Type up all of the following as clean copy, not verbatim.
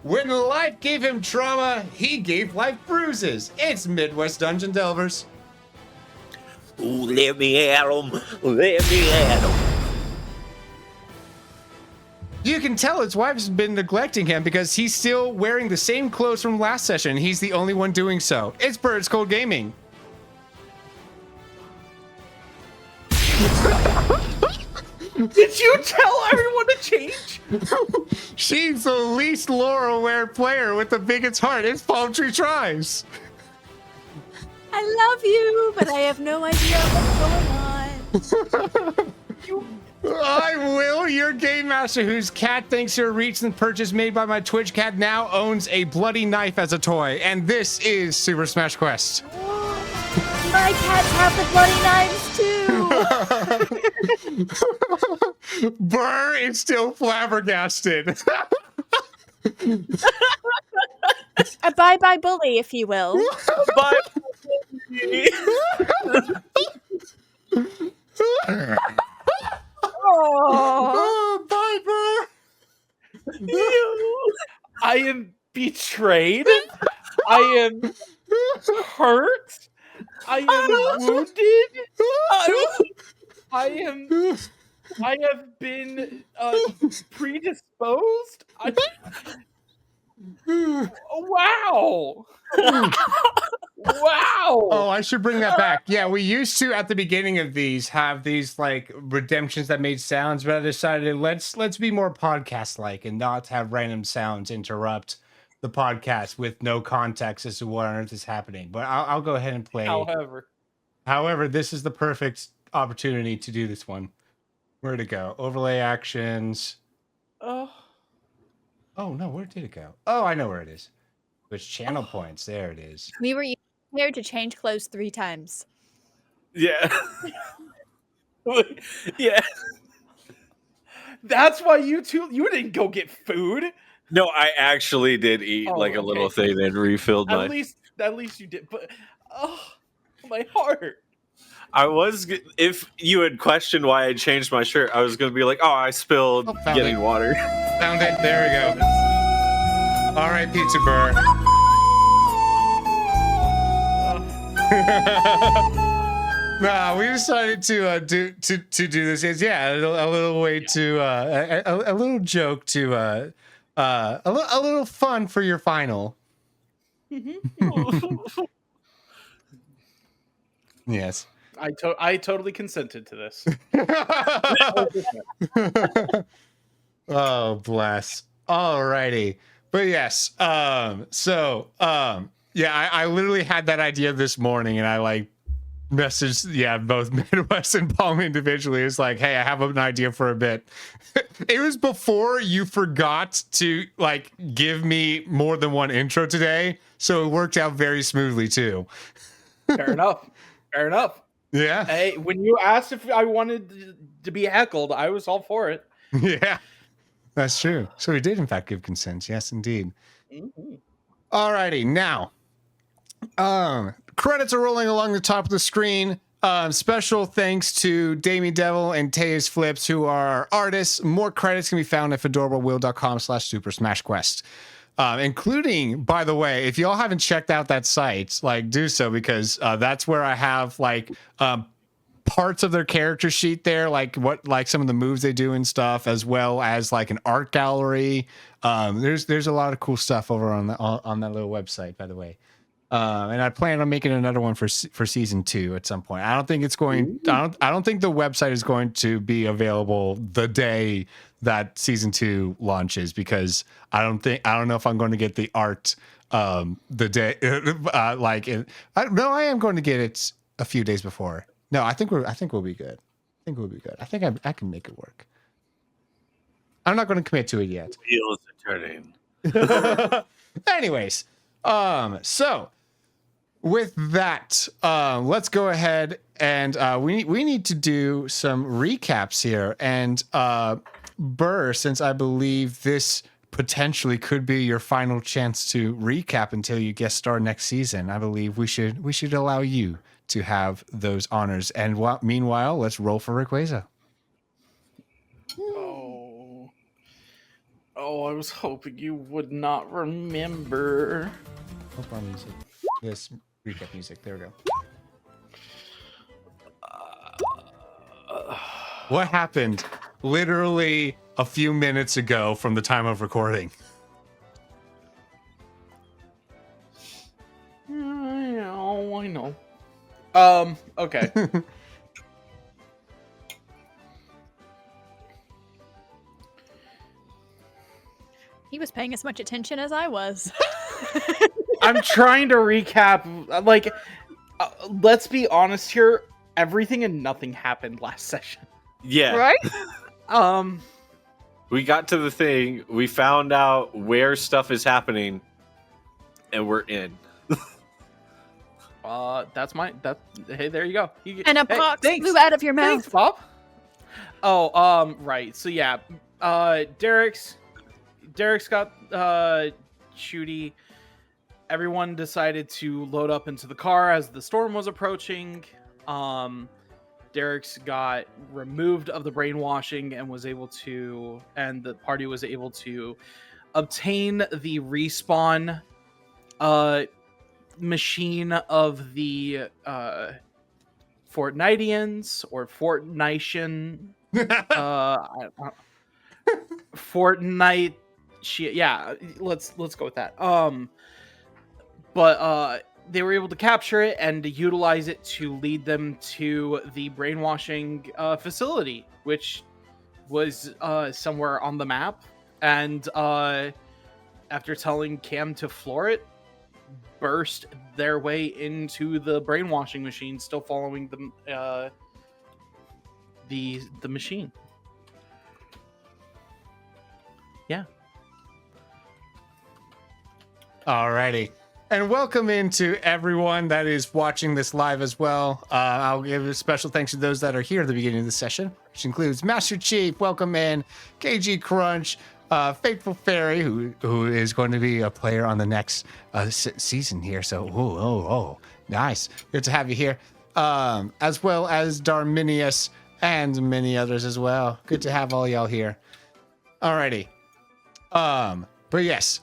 When life gave him trauma, he gave life bruises. It's Midwest Dungeon Delvers. Ooh, let me at him. Let me at him. You can tell his wife's been neglecting him because he's still wearing the same clothes from last session. He's the only one doing so. It's BurrItsColdGaming. Did you tell everyone to change? She's the least lore-aware player with the biggest heart. It's Palm Tree Tries. I love you, but I have no idea what's going on. I will. Your game master, whose cat thanks to a recent purchase made by my Twitch cat, now owns a bloody knife as a toy. And this is Super Smash Quest. My cats have the bloody knives too. Burr is still flabbergasted. A bye-bye bully, if you will. Bye. Oh, bye, Burr. I am betrayed. I am hurt. I am wounded. I have been predisposed. Wow. Wow. Oh, I should bring that back. Yeah, we used to at the beginning of these have these like redemptions that made sounds, but I decided let's be more podcast-like and not have random sounds interrupt the podcast with no context as to what on earth is happening. But I'll go ahead and play. However, this is the perfect opportunity to do this one. Where'd it go? Overlay actions. Oh no, where did it go? Oh, I know where it is. Which channel points? There it is. We were here to change clothes 3 times. Yeah. Yeah. That's why you didn't go get food. No, I actually did eat a little thing and refilled my. At least you did. But my heart. I was, if you had questioned why I changed my shirt, I was going to be like, I spilled getting water. Found it. There we go. All right, Pizza Burr. Nah, we decided to do this. It's, a little way to a little joke to a little fun for your final. Yes. I totally consented to this. Oh, bless. Alrighty. But yes. I literally had that idea this morning and I messaged both Midwest and Palm individually. It's like, hey, I have an idea for a bit. It was before you forgot to give me more than one intro today, so it worked out very smoothly too. Fair enough. Yeah. Hey, when you asked if I wanted to be heckled, I was all for it. Yeah, that's true. So we did, in fact, give consent. Yes, indeed. Mm-hmm. Alrighty, now, credits are rolling along the top of the screen. Special thanks to Damien Devil and TeusFlips, who are our artists. More credits can be found at fedorablewill.com/Super Smash Quest. Including, by the way, if y'all haven't checked out that site, do so, because that's where I have parts of their character sheet there, some of the moves they do and stuff, as well as an art gallery. There's a lot of cool stuff over on that little website, by the way. And I plan on making another one for season 2 at some point. I don't think it's going. I don't think the website is going to be available the day that season 2 launches, because I don't know if I'm going to get the art the day I am going to get it a few days before. No, I think we'll be good. I think I can make it work. I'm not going to commit to it yet. Wheels are turning. Anyways, so with that, let's go ahead and we need to do some recaps here. And Burr, since I believe this potentially could be your final chance to recap until you guest star next season, I believe we should allow you to have those honors. And meanwhile, let's roll for Rayquaza. Oh, I was hoping you would not remember. Hope our music. This recap music. There we go. What happened literally a few minutes ago from the time of recording? I know. Okay. He was paying as much attention as I was. I'm trying to recap. Like, let's be honest here. Everything and nothing happened last session. Yeah. Right? We got to the thing. We found out where stuff is happening, and we're in. Hey, there you go. And a box flew out of your mouth. Thanks, Bob. Oh, right. So yeah, Derek's got Shooty. Everyone decided to load up into the car as the storm was approaching. Derek's got removed of the brainwashing and the party was able to obtain the respawn machine of the Fortnitians or Fortnitian Fortnite shit. Yeah, let's go with that. But they were able to capture it and utilize it to lead them to the brainwashing facility, which was somewhere on the map. And after telling Cam to floor it, burst their way into the brainwashing machine, still following the machine. Yeah. Alrighty. And welcome into everyone that is watching this live as well. I'll give a special thanks to those that are here at the beginning of the session, which includes Master Chief, welcome in, KG Crunch, Faithful Fairy, who is going to be a player on the next season here. So, nice. Good to have you here. As well as Darminius and many others as well. Good to have all y'all here. Alrighty. But yes.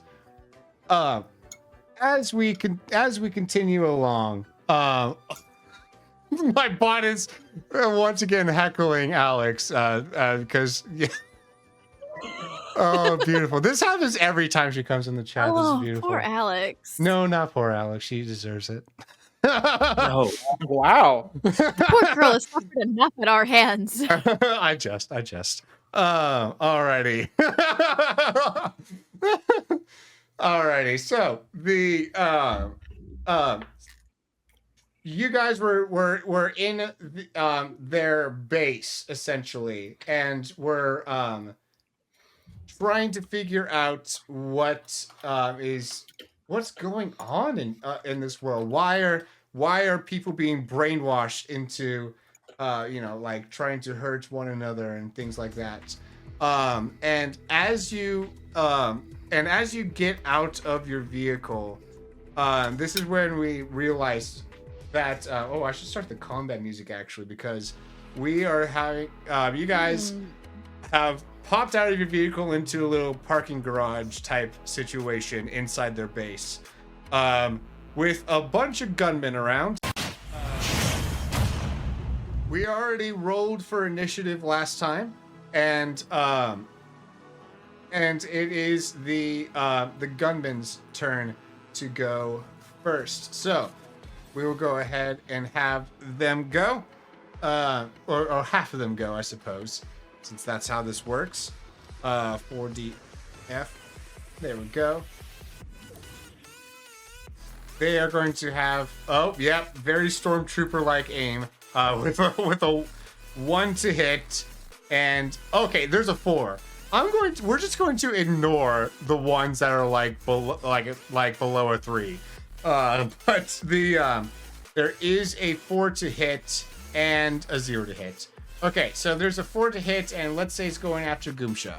As we continue along, my bot is once again heckling Alex because oh, beautiful. This happens every time she comes in the chat. This is beautiful. Poor Alex. No, not poor Alex. She deserves it. Oh, wow. The poor girl has suffered enough at our hands. I just. Alrighty. Alrighty, so the you guys were in their base essentially, and were trying to figure out what's going on in this world. Why are people being brainwashed into like trying to hurt one another and things like that. And as you get out of your vehicle, this is when we realized that I should start the combat music actually, because we are having you guys have popped out of your vehicle into a little parking garage type situation inside their base, with a bunch of gunmen around. We already rolled for initiative last time, and it is the gunman's turn to go first. So we will go ahead and have them go, or half of them go, I suppose, since that's how this works. 4DF. There we go. They are going to have very stormtrooper-like aim with a 1 to hit, and okay, there's a 4. We're just going to ignore the ones that are like below a 3. But there is a 4 to hit and a 0 to hit. Okay, so there's a 4 to hit, and let's say it's going after Goomsha.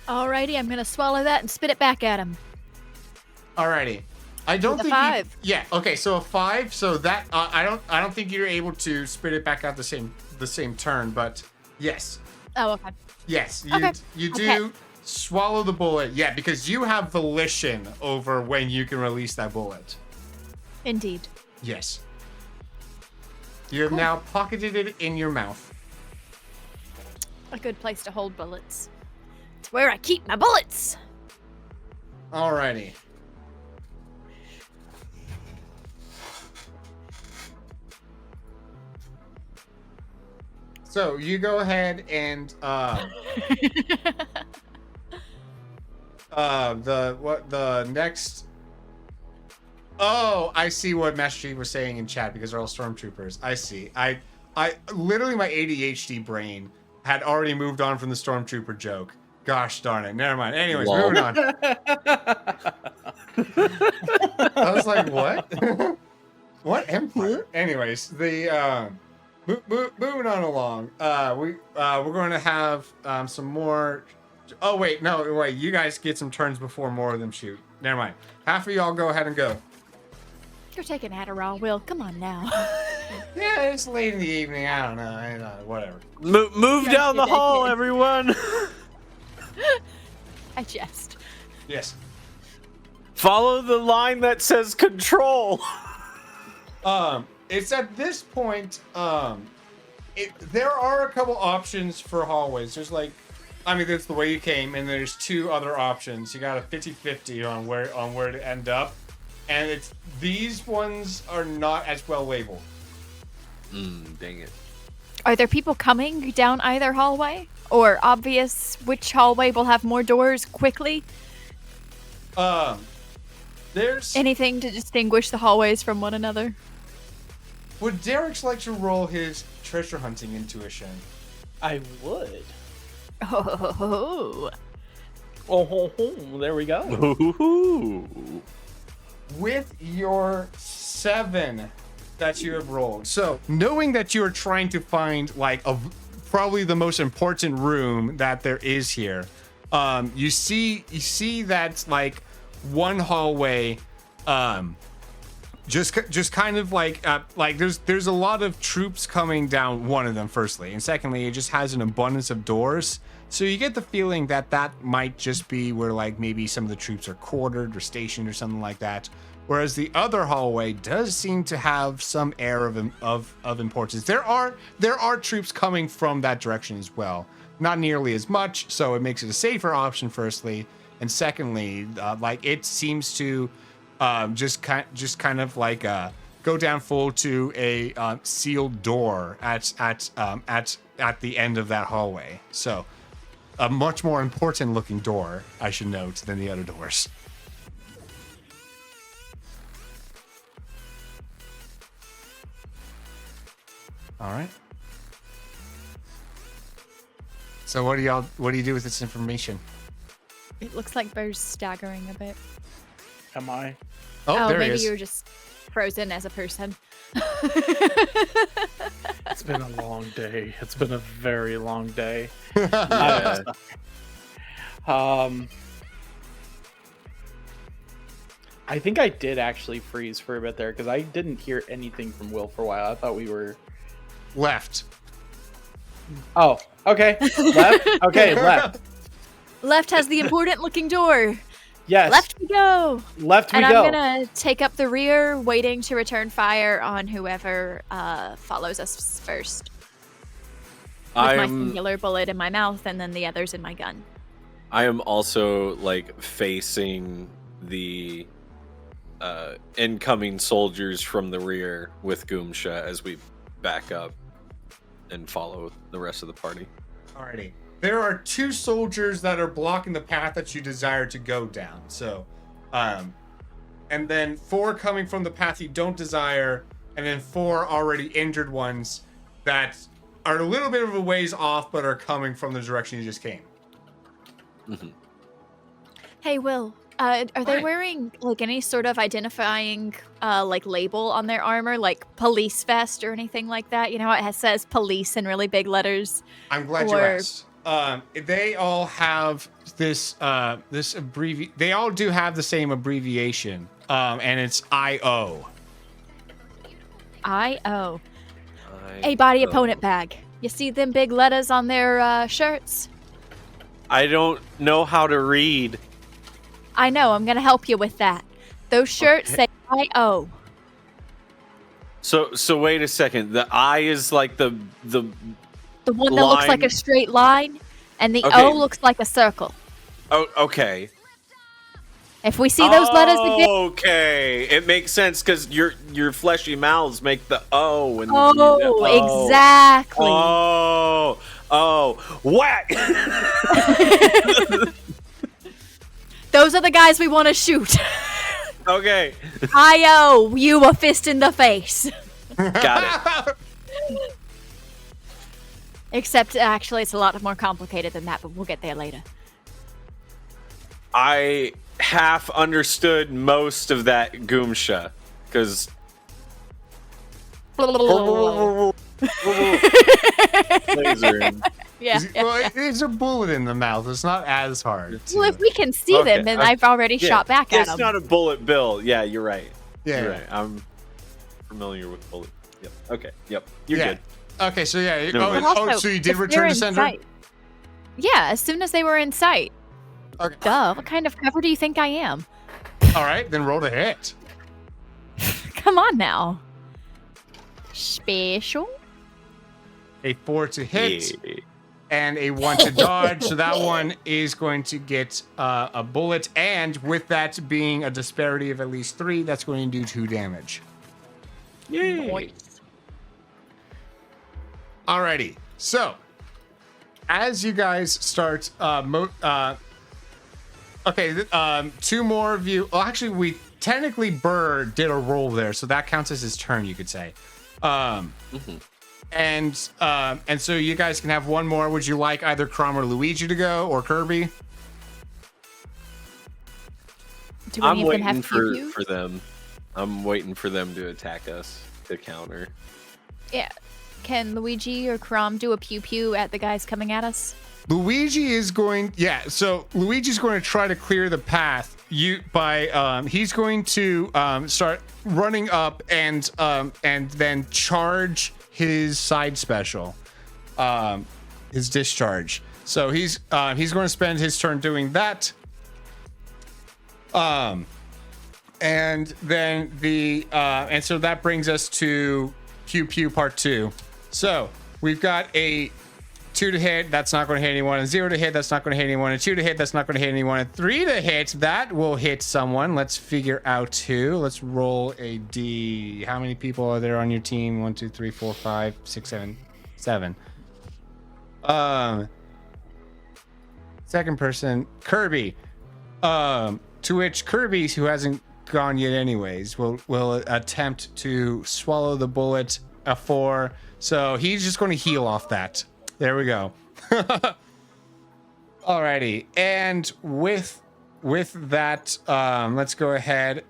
Alrighty, I'm gonna swallow that and spit it back at him. Alrighty. I don't think 5. Okay, so a 5. So that I don't think you're able to spit it back out the same turn, but yes. Oh, okay. Yes, Okay. you do swallow the bullet. Yeah, because you have volition over when you can release that bullet. Indeed. Yes. You have now pocketed it in your mouth. A good place to hold bullets. It's where I keep my bullets. Alrighty. So you go ahead and the next. Oh, I see what Master Chief was saying in chat because they're all stormtroopers. I see. I literally my ADHD brain had already moved on from the stormtrooper joke. Gosh darn it. Never mind. Anyways, moving on. I was like, what? What empire? Anyways, the moving on along. We're going to have some more. Oh wait, no, wait. You guys get some turns before more of them shoot. Never mind. Half of y'all go ahead and go. You're taking Adderall, Will. Come on now. Yeah, it's late in the evening. I don't know. Whatever. Move down the hall, everyone. I jest. Yes. Follow the line that says control. It's at this point, there are a couple options for hallways. There's there's the way you came, and there's two other options. You got a 50-50 on where to end up, and these ones are not as well labeled. Dang it. Are there people coming down either hallway? Or obvious which hallway will have more doors quickly? There's anything to distinguish the hallways from one another? Would Derek's like to roll his treasure hunting intuition? I would. Oh, There we go. Ooh. With your 7 that you have rolled. So, knowing that you are trying to find probably the most important room that there is here, you see that one hallway, just kind of there's a lot of troops coming down one of them. Firstly, and secondly, it just has an abundance of doors. So you get the feeling that might just be where maybe some of the troops are quartered or stationed or something like that. Whereas the other hallway does seem to have some air of importance. There are troops coming from that direction as well. Not nearly as much, so it makes it a safer option. Firstly, and secondly, it seems to just kind of go down full to a sealed door at the end of that hallway. So a much more important looking door, I should note, than the other doors. All right. So what do you do with this information? it looks like Burr's staggering a bit. Am I? Oh, there he maybe is. you're just frozen as a person. It's been a long day. It's been a very long day. Yeah. I think I did actually freeze for a bit there because I didn't hear anything from Will for a while. I thought we were Left. Oh, okay. Left? Okay, left. Left has the important looking door. Yes. Left we go. Left we And go. I'm gonna take up the rear, waiting to return fire on whoever follows us first. With my singular bullet in my mouth and then the others in my gun. I am also like facing the incoming soldiers from the rear with Goomsha as we back up and follow the rest of the party. Alrighty. There are 2 soldiers that are blocking the path that you desire to go down. So, and then 4 coming from the path you don't desire, and then 4 already injured ones that are a little bit of a ways off, but are coming from the direction you just came. Mm-hmm. Hey, Will. Are they wearing like any sort of identifying like label on their armor, like police vest or anything like that? You know, it says police in really big letters. I'm glad you asked. They all have this they all do have the same abbreviation, and it's IO. IO. A body opponent bag. You see them big letters on their shirts? I don't know how to read. I know. I'm gonna help you with that. Those shirts say I-O. So wait a second. The I is like the one that looks like a straight line, and the O looks like a circle. Oh, okay. If we see those letters again, okay, it makes sense because your fleshy mouths make the O. And exactly. Whack! Those are the guys we want to shoot. Okay. I-O, you a fist in the face. Got it. Except, actually, it's a lot more complicated than that, but we'll get there later. I half understood most of that Goomsha, because... Yeah. Well, there's a bullet in the mouth. It's not as hard. Well, if we can see them, then I've already shot back at them. It's not a bullet bill. Yeah, you're right. Yeah. You're right. I'm familiar with bullet. Yep. Okay. Yep. You're good. Okay, so yeah. Also, so you did if return they're to in sender? sight- Yeah, as soon as they were in sight. Okay. Duh, what kind of cover do you think I am? All right, then roll to hit. Come on now. Special? A 4 to hit and a 1 to dodge. So that one is going to get a bullet. And with that being a disparity of at least 3, that's going to do 2 damage. Yay. Alrighty. So, as you guys start... okay, 2 more of you... Well, actually, technically, Burr did a roll there, so that counts as his turn, you could say. And so you guys can have 1 more. Would you like either Crom or Luigi to go, or Kirby? I'm waiting for them. I'm waiting for them to attack us to counter. Yeah. Can Luigi or Crom do a pew pew at the guys coming at us? Luigi is going... Yeah, so Luigi's going to try to clear the path. He's going to start running up and then charge his side special, his discharge. So he's going to spend his turn doing that. And then and so that brings us to Pew Pew Part 2. So we've got a 2 to hit, that's not going to hit anyone. A 0 to hit, that's not going to hit anyone. A 2 to hit, that's not going to hit anyone. A 3 to hit, that will hit someone. Let's figure out who. Let's roll a D. How many people are there on your team? 1, 2, 3, 4, 5, 6, 7, 7. Second person, Kirby. To which Kirby, who hasn't gone yet anyways, will attempt to swallow the bullet. A 4. So he's just going to heal off that. There we go. Alrighty, and with that, let's go ahead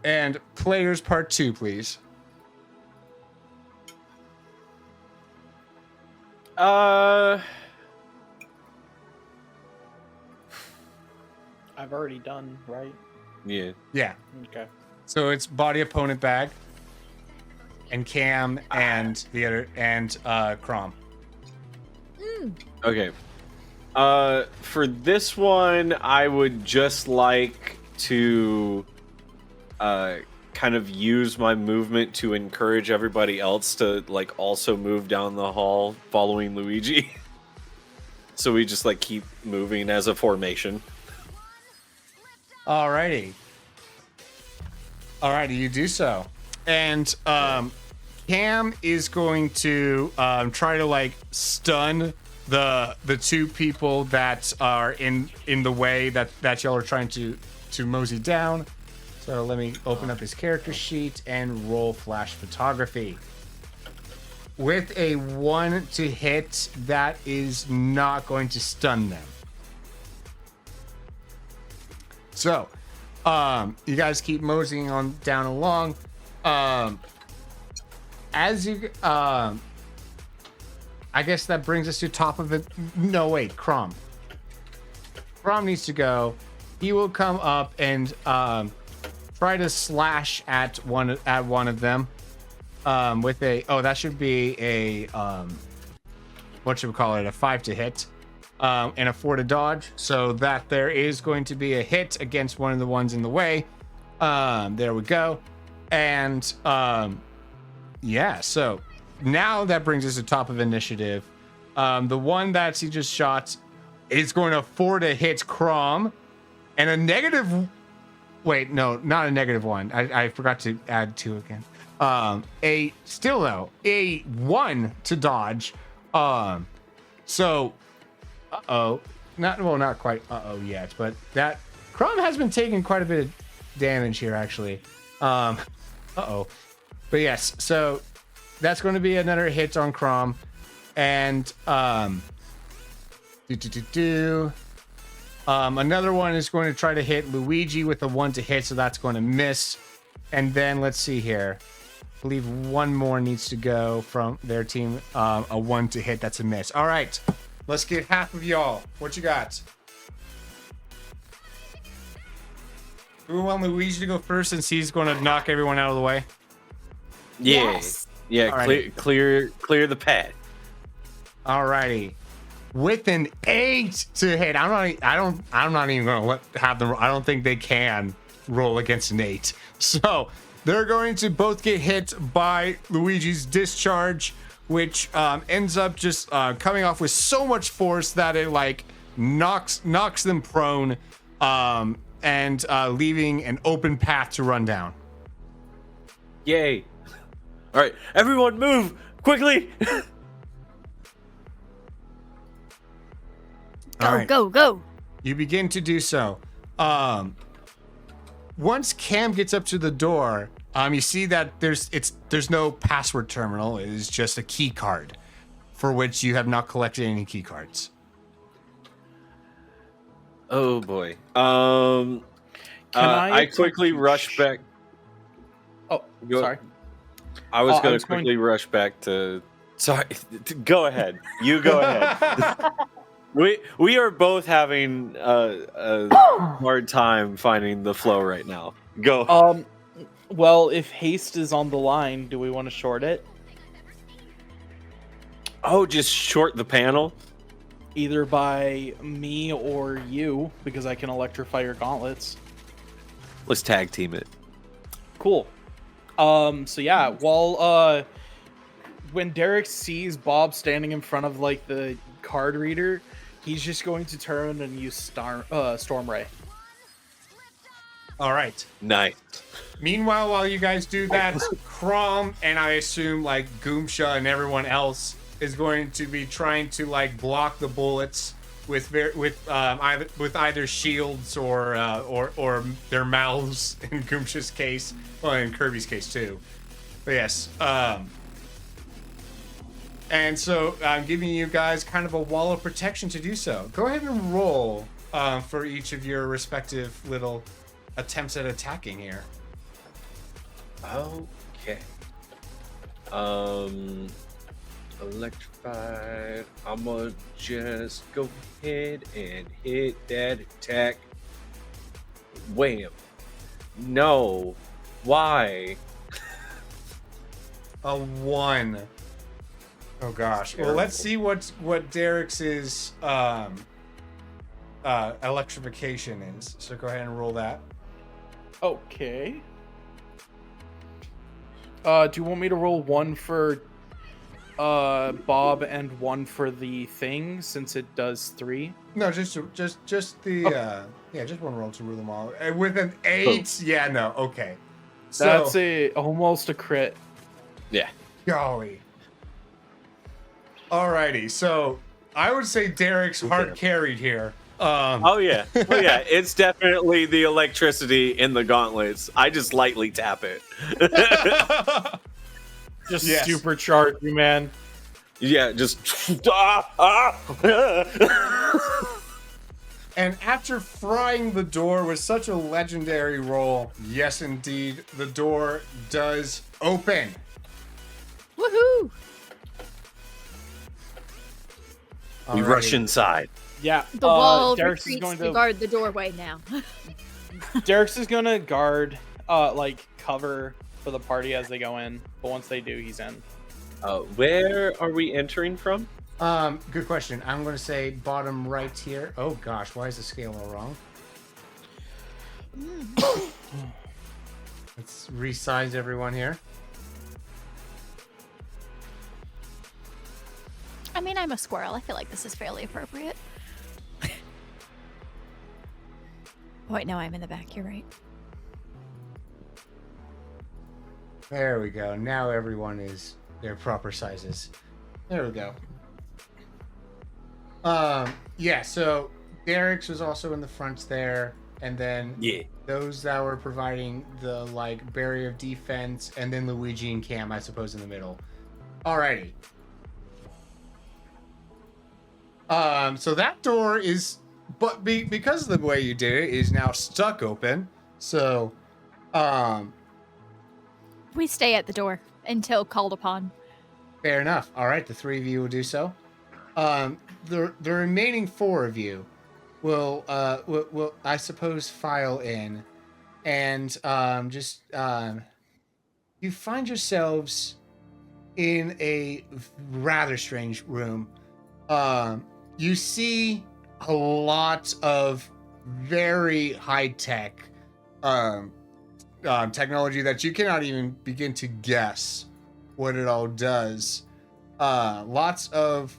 and players part 2, please. I've already done, right? Yeah. Yeah. Okay. So it's body opponent bag, and Cam and the other and Crom. Okay. For this one, I would just like to kind of use my movement to encourage everybody else to like also move down the hall following Luigi. So we just like keep moving as a formation. Alrighty, you do so. And Cam is going to try to like stun the 2 people that are in the way that y'all are trying to mosey down. So let me open up his character sheet and roll flash photography. With a 1 to hit, that is not going to stun them. So, you guys keep moseying on down along. As you, I guess that brings us to top of it. No, wait, Crom. Crom needs to go. He will come up and try to slash at one of them with a. Oh, that should be a what should we call it? A 5 to hit. and a 4 to dodge. So that there is going to be a hit against one of the ones in the way. There we go. And yeah, so now that brings us to top of initiative. The one that he just shot is going to 4 to hit Crom, and a negative. Wait, no, not a -1. I forgot to add 2 again. A 1 to dodge. So, not quite yet, but that Crom has been taking quite a bit of damage here actually. But yes, so that's going to be another hit on Crom, and another one is going to try to hit Luigi with a 1 to hit, so that's going to miss. And then let's see here. I believe one more needs to go from their team. A 1 to hit, that's a miss. All right, let's get half of y'all. What you got? Do we want Luigi to go first since he's going to knock everyone out of the way? Yeah. Yes. Yeah, Alrighty. clear the pad. Alrighty. With an 8 to hit, I'm not even gonna have them. I don't think they can roll against an 8. So they're going to both get hit by Luigi's discharge, which ends up just coming off with so much force that it like knocks them prone, and leaving an open path to run down. Yay! All right, everyone, move quickly. Go, All right. go. You begin to do so. Once Cam gets up to the door, you see that there's no password terminal. It is just a key card, for which you have not collected any key cards. Oh boy. Can I quickly rush back. Oh, Go- sorry. I was I going was to going- quickly rush back to. Sorry, go ahead. You go ahead. We are both having a hard time finding the flow right now. Go. Well, if haste is on the line, do we want to short it? Oh, just short the panel. Either by me or you, because I can electrify your gauntlets. Let's tag team it. Cool. So yeah, while when Derek sees Bob standing in front of like the card reader, he's just going to turn and use Storm Ray. All right. Nice. Meanwhile, while you guys do that, Crom and I assume like Goomsha and everyone else is going to be trying to like block the bullets with either shields or their mouths in Goomsha's case, well, in Kirby's case too. But yes, and so I'm giving you guys kind of a wall of protection to do so. Go ahead and roll for each of your respective little attempts at attacking here. Okay. Electrified. I'ma just go ahead and hit that attack. Wham. No. Why? A 1. Oh gosh. Well, let's see what Derek's electrification is. So go ahead and roll that. Okay. Do you want me to roll 1 for Bob and 1 for the thing, since it does 3? No, just the just one roll to rule them all. With an 8, yeah, no, okay. So, That's almost a crit. Yeah. golly. Alrighty, so I would say Derek's hard carried here. Oh yeah. It's definitely the electricity in the gauntlets. I just lightly tap it. Just Yes. supercharge you, man. Yeah, just And after frying the door with such a legendary roll, yes indeed, the door does open. Woohoo! we rush inside. Yeah. The wall Derek's is retreats going to to guard the doorway now. Derek's is going to guard, like cover for the party as they go in. But once they do, he's in. Where are we entering from? Good question. I'm going to say bottom right here. Oh gosh, why is the scale all wrong? Let's resize everyone here. I mean, I'm a squirrel. I feel like this is fairly appropriate. Wait, no, I'm in the back. You're right. There we go. Now everyone is their proper sizes. There we go. Yeah, so Derek's was also in the front there, and then those that were providing the like barrier of defense, and then Luigi and Cam, I suppose, in the middle. Alrighty. So that door is, but because of the way you did it, is now stuck open. So, We stay at the door until called upon. fair enough. All right, the three of you will do so. The remaining four of you will I suppose file in, and you find yourselves in a rather strange room. You see a lot of very high-tech technology that you cannot even begin to guess what it all does. Lots of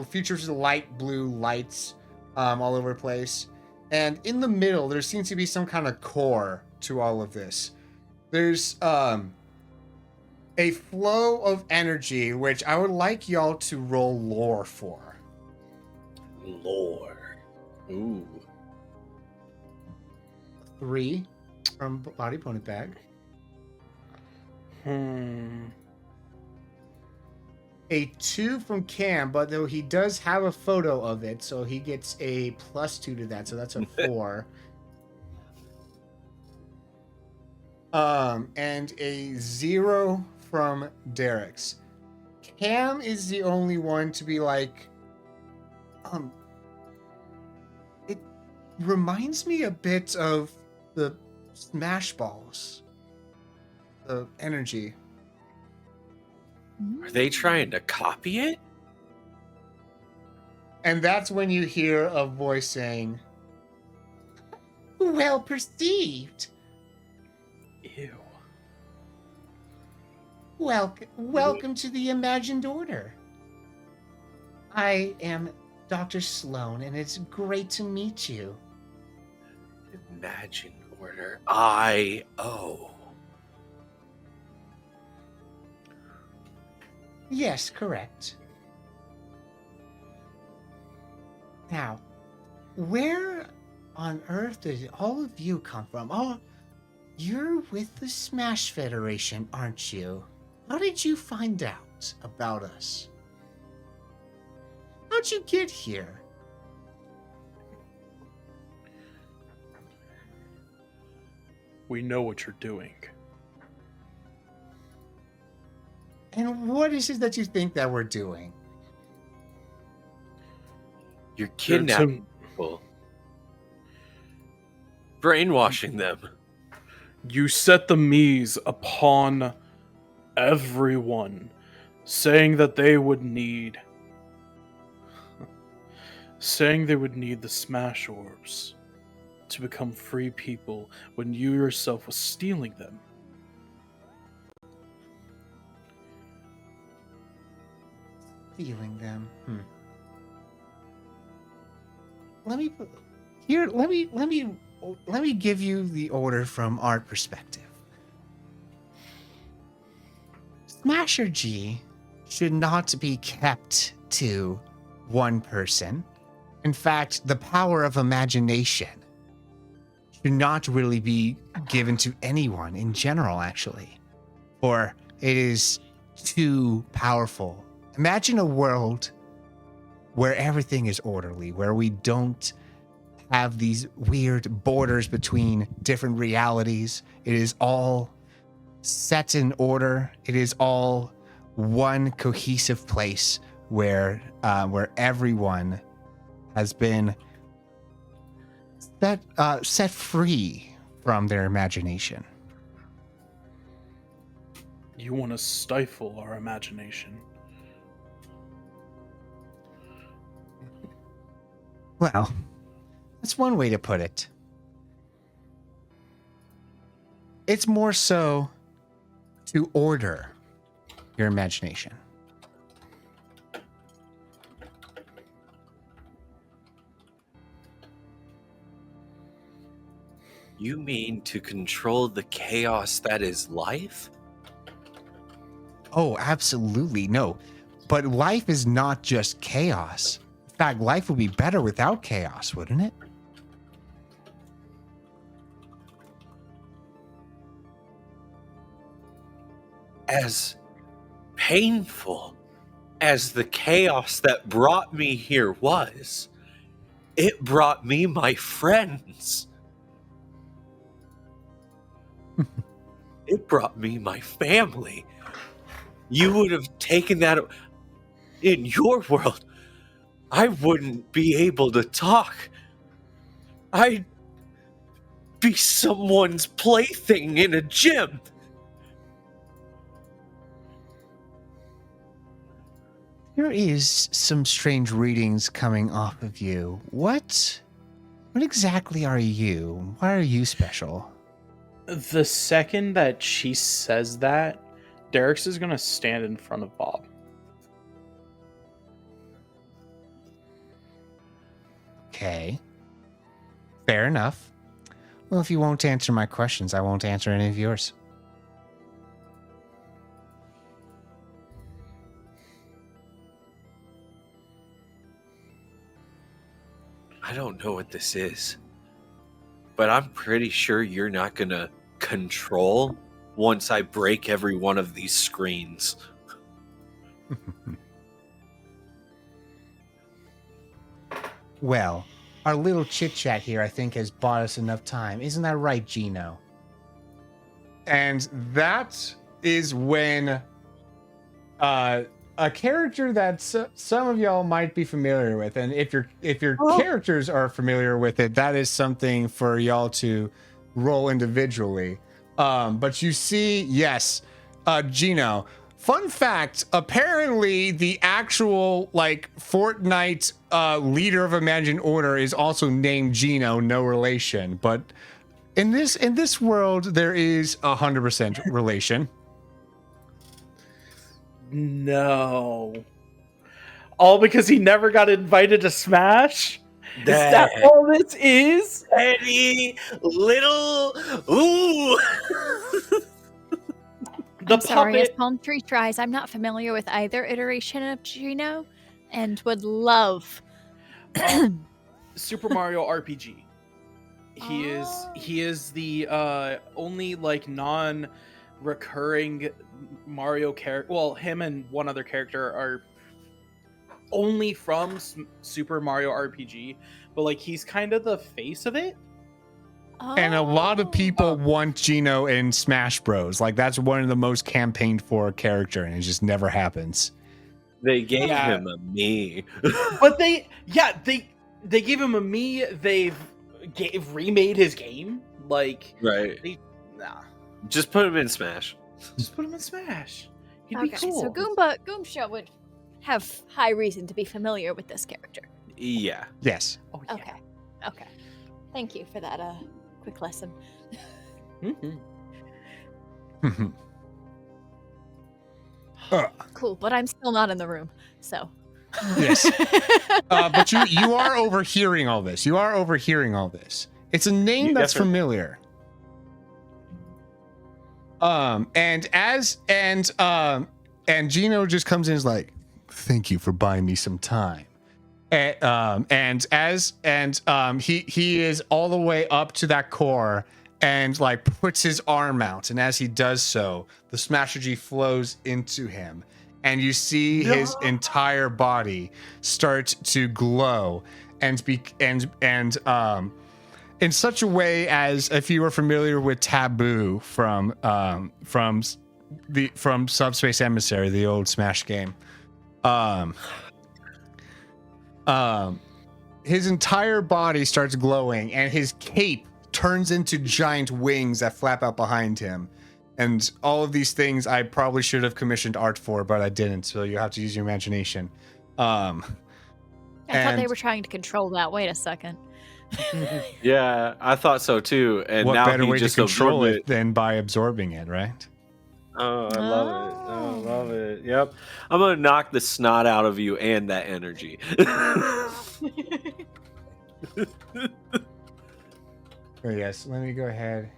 features of light blue lights all over the place, and in the middle there seems to be some kind of core to all of this. There's a flow of energy, which I would like y'all to roll lore for. Lore. Ooh. 3 from Body Opponent Bag. A 2 from Cam, but though he does have a photo of it, so he gets a +2 to that, so that's a 4. And a 0 from Derek's. Cam is the only one to be like, it reminds me a bit of the Smash Balls. The energy. Are they trying to copy it? And that's when you hear a voice saying, "Well perceived. Ew. Welcome to the Imagined Order. I am Dr. Sloan, and it's great to meet you." Imagine order. I-O. Yes, correct. Now, where on earth did all of you come from? Oh, you're with the Smash Federation, aren't you? How did you find out about us? How'd you get here? We know what you're doing. And what is it that you think that we're doing? You're kidnapping people. Brainwashing them. You set the Mies upon everyone, saying that they would need the Smash Orbs to become free people when you yourself was stealing them. Stealing them. Let me give you the order from our perspective. Smasher G should not be kept to one person. In fact, the power of imagination should not really be given to anyone in general, actually, for it is too powerful. Imagine a world where everything is orderly, where we don't have these weird borders between different realities. It is all set in order. It is all one cohesive place where everyone has been set free from their imagination. You want to stifle our imagination. Well, that's one way to put it. It's more so to order your imagination. You mean to control the chaos that is life? Oh, absolutely. No. But life is not just chaos. In fact, life would be better without chaos, wouldn't it? As painful as the chaos that brought me here was, it brought me my friends. It brought me my family. You would have taken that in your world. I wouldn't be able to talk. I'd be someone's plaything in a gym. There is some strange readings coming off of you. What exactly are you? Why are you special? The second that she says that, Derek's is going to stand in front of Bob. Okay. Fair enough. Well, if you won't answer my questions, I won't answer any of yours. I don't know what this is, but I'm pretty sure you're not gonna control once I break every one of these screens. Well, our little chit-chat here, I think, has bought us enough time. Isn't that right, Gino? And that is when a character that some of y'all might be familiar with, and if your characters are familiar with it, that is something for y'all to roll individually. But you see, yes, Gino. Fun fact, apparently the actual Fortnite leader of Imagined Order is also named Gino, no relation. But in this world, there is 100% relation. No. All because he never got invited to Smash? Is that all this is? Any little ooh. I'm sorry, as Palm Tree tries, I'm not familiar with either iteration of Gino and would love Super Mario RPG. He is the only non-recurring Mario character. Well, him and one other character are only from Super Mario RPG, but he's kind of the face of it. And a lot of people want Gino in Smash Bros. That's one of the most campaigned for character, and it just never happens. They gave him a me. But they gave him a me. They've remade his game. Right. Just put him in Smash. Just put him in Smash. He'd okay, be cool. So Goomsha would have high reason to be familiar with this character. Yeah. Yes. Oh, yeah. Okay. Thank you for that quick lesson. Cool, but I'm still not in the room, so. Yes. But you are overhearing all this. It's a name that's familiar. And Gino just comes in and is like, thank you for buying me some time. And he is all the way up to that core and puts his arm out, and as he does so, the Smashergy flows into him, and you see his entire body start to glow and in such a way as if you were familiar with Taboo from Subspace Emissary, the old Smash game. His entire body starts glowing, and his cape turns into giant wings that flap out behind him. And all of these things I probably should have commissioned art for, but I didn't, so you have to use your imagination. Are I thought they And- were trying to control that. Wait a second. Yeah, I thought so too. And what now better he way to just control absorbed it than by absorbing it, right? Oh, I love it. Oh, I love it. Yep. I'm gonna knock the snot out of you and that energy. Oh, yes, let me go ahead.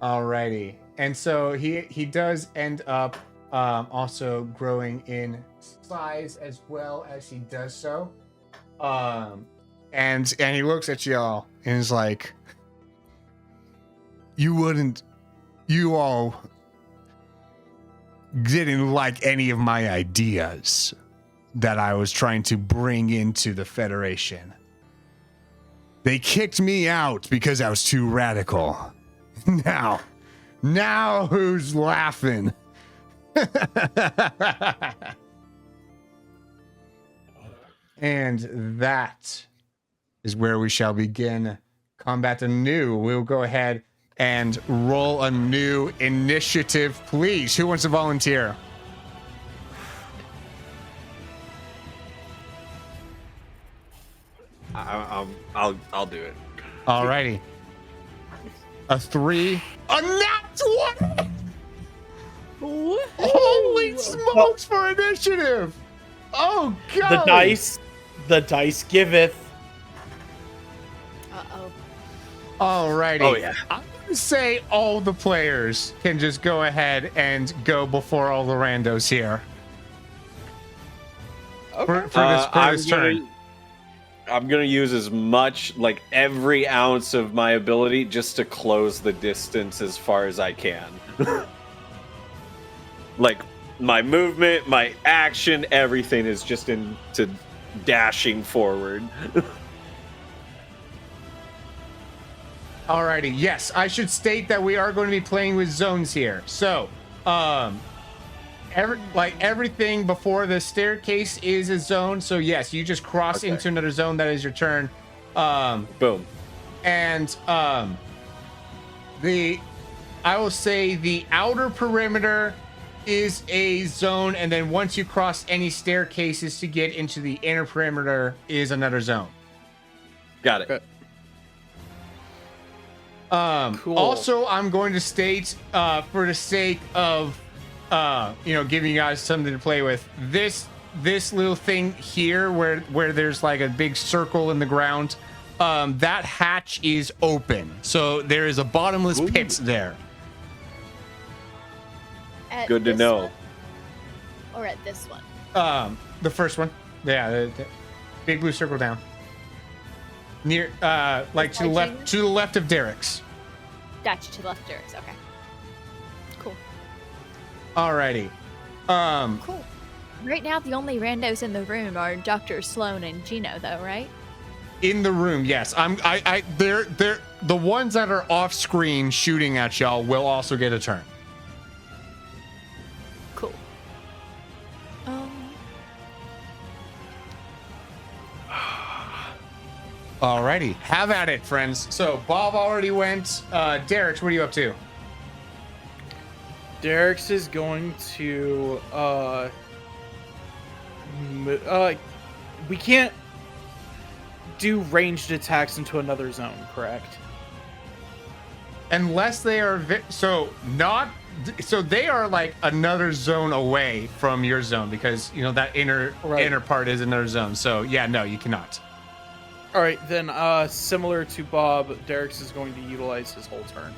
Alrighty. And so he does end up also growing in size as well as he does so. And he looks at y'all and is like, you all didn't like any of my ideas that I was trying to bring into the Federation. They kicked me out because I was too radical. Now who's laughing? And that is where we shall begin combat anew. We'll go ahead and roll a new initiative, please. Who wants to volunteer? I'll do it. Alrighty. A 3. A nat 1! Holy smokes for initiative! Oh god! The dice giveth. Uh-oh. Alrighty. Oh, yeah. I'm gonna say all the players can just go ahead and go before all the randos here. Okay. For this turn. I'm gonna use as much, like every ounce of my ability, just to close the distance as far as I can. Like my movement, my action, everything is just into dashing forward. Alrighty, yes, I should state that we are going to be playing with zones here. So, everything before the staircase is a zone. So yes, you just cross into another zone. That is your turn. Boom. And I will say the outer perimeter is a zone, and then once you cross any staircases to get into the inner perimeter is another zone. Got it. Okay. Cool. Also, I'm going to state, for the sake of, giving you guys something to play with, this little thing here where there's like a big circle in the ground, that hatch is open. So there is a bottomless pit there. At Good to this know. one? Or at this one? The first one. Yeah, the big blue circle down. Near, like to the left of Derek's. Gotcha, to the left of Derek's. Okay. Cool. Alrighty. Cool. Right now, the only randos in the room are Dr. Sloan and Gino, though, right? In the room, yes. They're the ones that are off screen shooting at y'all will also get a turn. Cool. Alrighty, have at it, friends. So Bob already went. Derek, what are you up to? Derek's is going to we can't do ranged attacks into another zone, correct? Unless they are so they are like another zone away from your zone, because that inner part is another zone. So yeah, no, you cannot. All right, then similar to Bob, Derek's is going to utilize his whole turn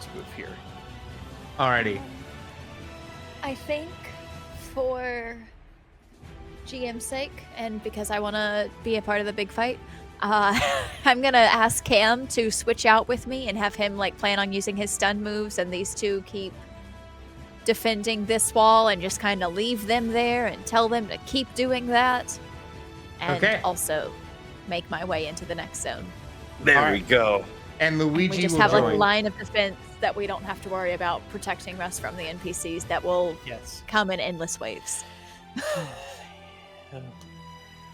to move here. Alrighty. I think for GM's sake, and because I want to be a part of the big fight, I'm gonna ask Cam to switch out with me and have him plan on using his stun moves, and these two keep defending this wall and just kind of leave them there and tell them to keep doing that. And also make my way into the next zone. There we go. And Luigi we just will have join. a line of defense that we don't have to worry about protecting us from the NPCs that will come in endless waves.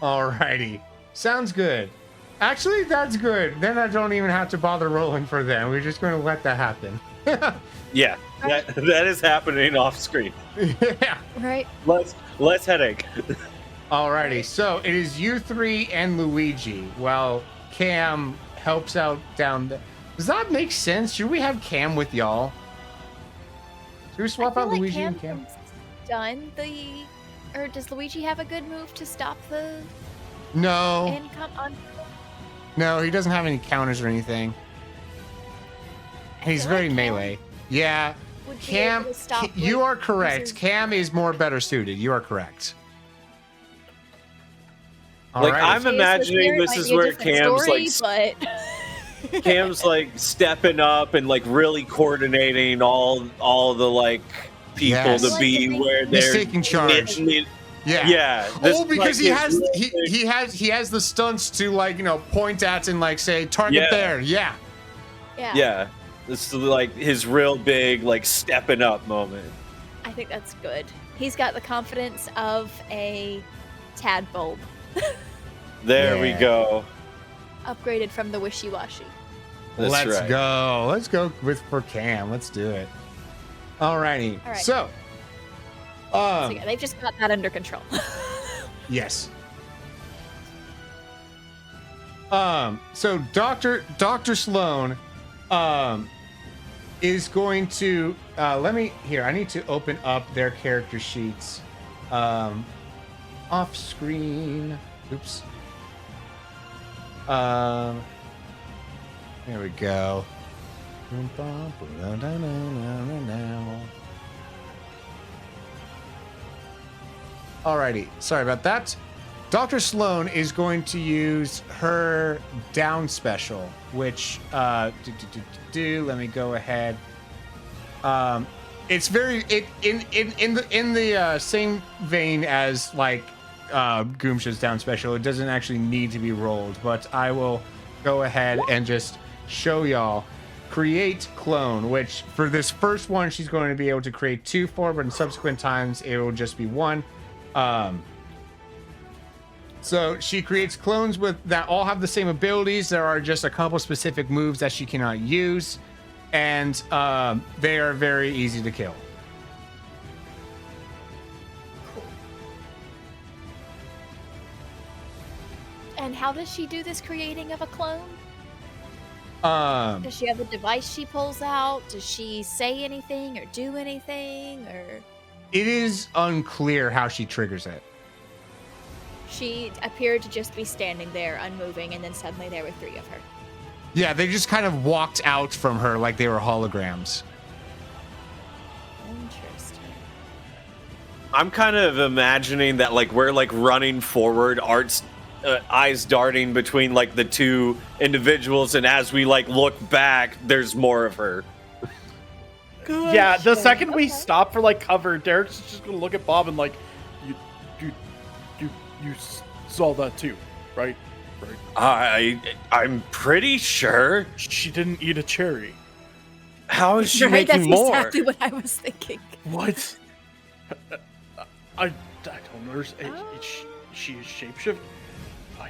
Alrighty. Sounds good. Actually, that's good. Then I don't even have to bother rolling for them. We're just going to let that happen. Yeah, that is happening off screen. Yeah. Right. Less headache. Alrighty, so it is you three and Luigi, while Cam helps out down there. Does that make sense? Should we have Cam with y'all? Should we swap out Luigi and Cam? Done or does Luigi have a good move to stop the No. income on? No, he doesn't have any counters or anything. He's feel very like Cam melee. Yeah. would be Cam, able to stop you with are correct. users. Cam is more better suited. You are correct. Like, Alrighty. I'm imagining this is where Cam's like But... Cam's like stepping up and like really coordinating all the like people Yes. to be where He's they're taking charge. Yeah. Yeah. this Oh, is, because like, he has the stunts to, like, you know, point at and like say target there. Yeah. Yeah. This is like his real big like stepping up moment. I think that's good. He's got the confidence of a tadpole, There we Yeah. go. upgraded from the wishy-washy. That's Let's right. go. Let's go for Cam. Let's do it. Alrighty. All right. So, So yeah, they've just got that under control. yes. So Dr. Sloan is going to I need to open up their character sheets off screen. Oops. There we go. Alrighty, sorry about that. Dr. Sloan is going to use her down special, which let me go ahead. It's very in the same vein as like Goomsha's down special. It doesn't actually need to be rolled, but I will go ahead and just show y'all. Create clone, which for this first one she's going to be able to create 2 for, but in subsequent times it will just be 1. So she creates clones with that all have the same abilities. There are just a couple specific moves that she cannot use, and they are very easy to kill. And how does she do this creating of a clone? Um, Does she have a device she pulls out? Does she say anything or do anything? Or it is unclear how she triggers it. she appeared to just be standing there, unmoving, and then suddenly there were 3 of her. Yeah, they just kind of walked out from her like they were holograms. Interesting. I'm kind of imagining that like we're like running forward, Art's eyes darting between like the 2 individuals, and as we like look back, there's more of her. Yeah, the Gotcha. second we Okay. stop for like cover, Derek's just gonna look at Bob and like, you saw that too, right? I'm pretty sure. She didn't eat a cherry. How is she Right, making that's more? exactly what I was thinking. What? I don't understand. She is shapeshift? I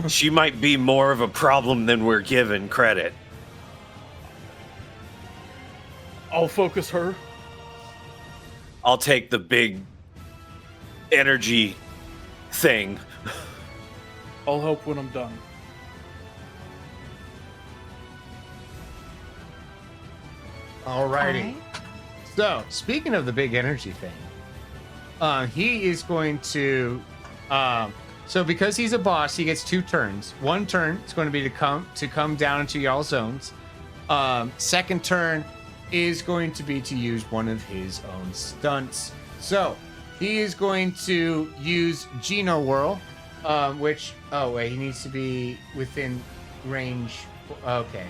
don't. She might be more of a problem than we're given credit. I'll focus her. I'll take the big energy thing. I'll help when I'm done. Alrighty. So, speaking of the big energy thing, he is going to. So, because he's a boss, he gets 2 turns. 1 turn is going to be to come down into y'all zones. Second turn is going to be to use one of his own stunts. So, he is going to use Geno Whirl, which he needs to be within range. Okay.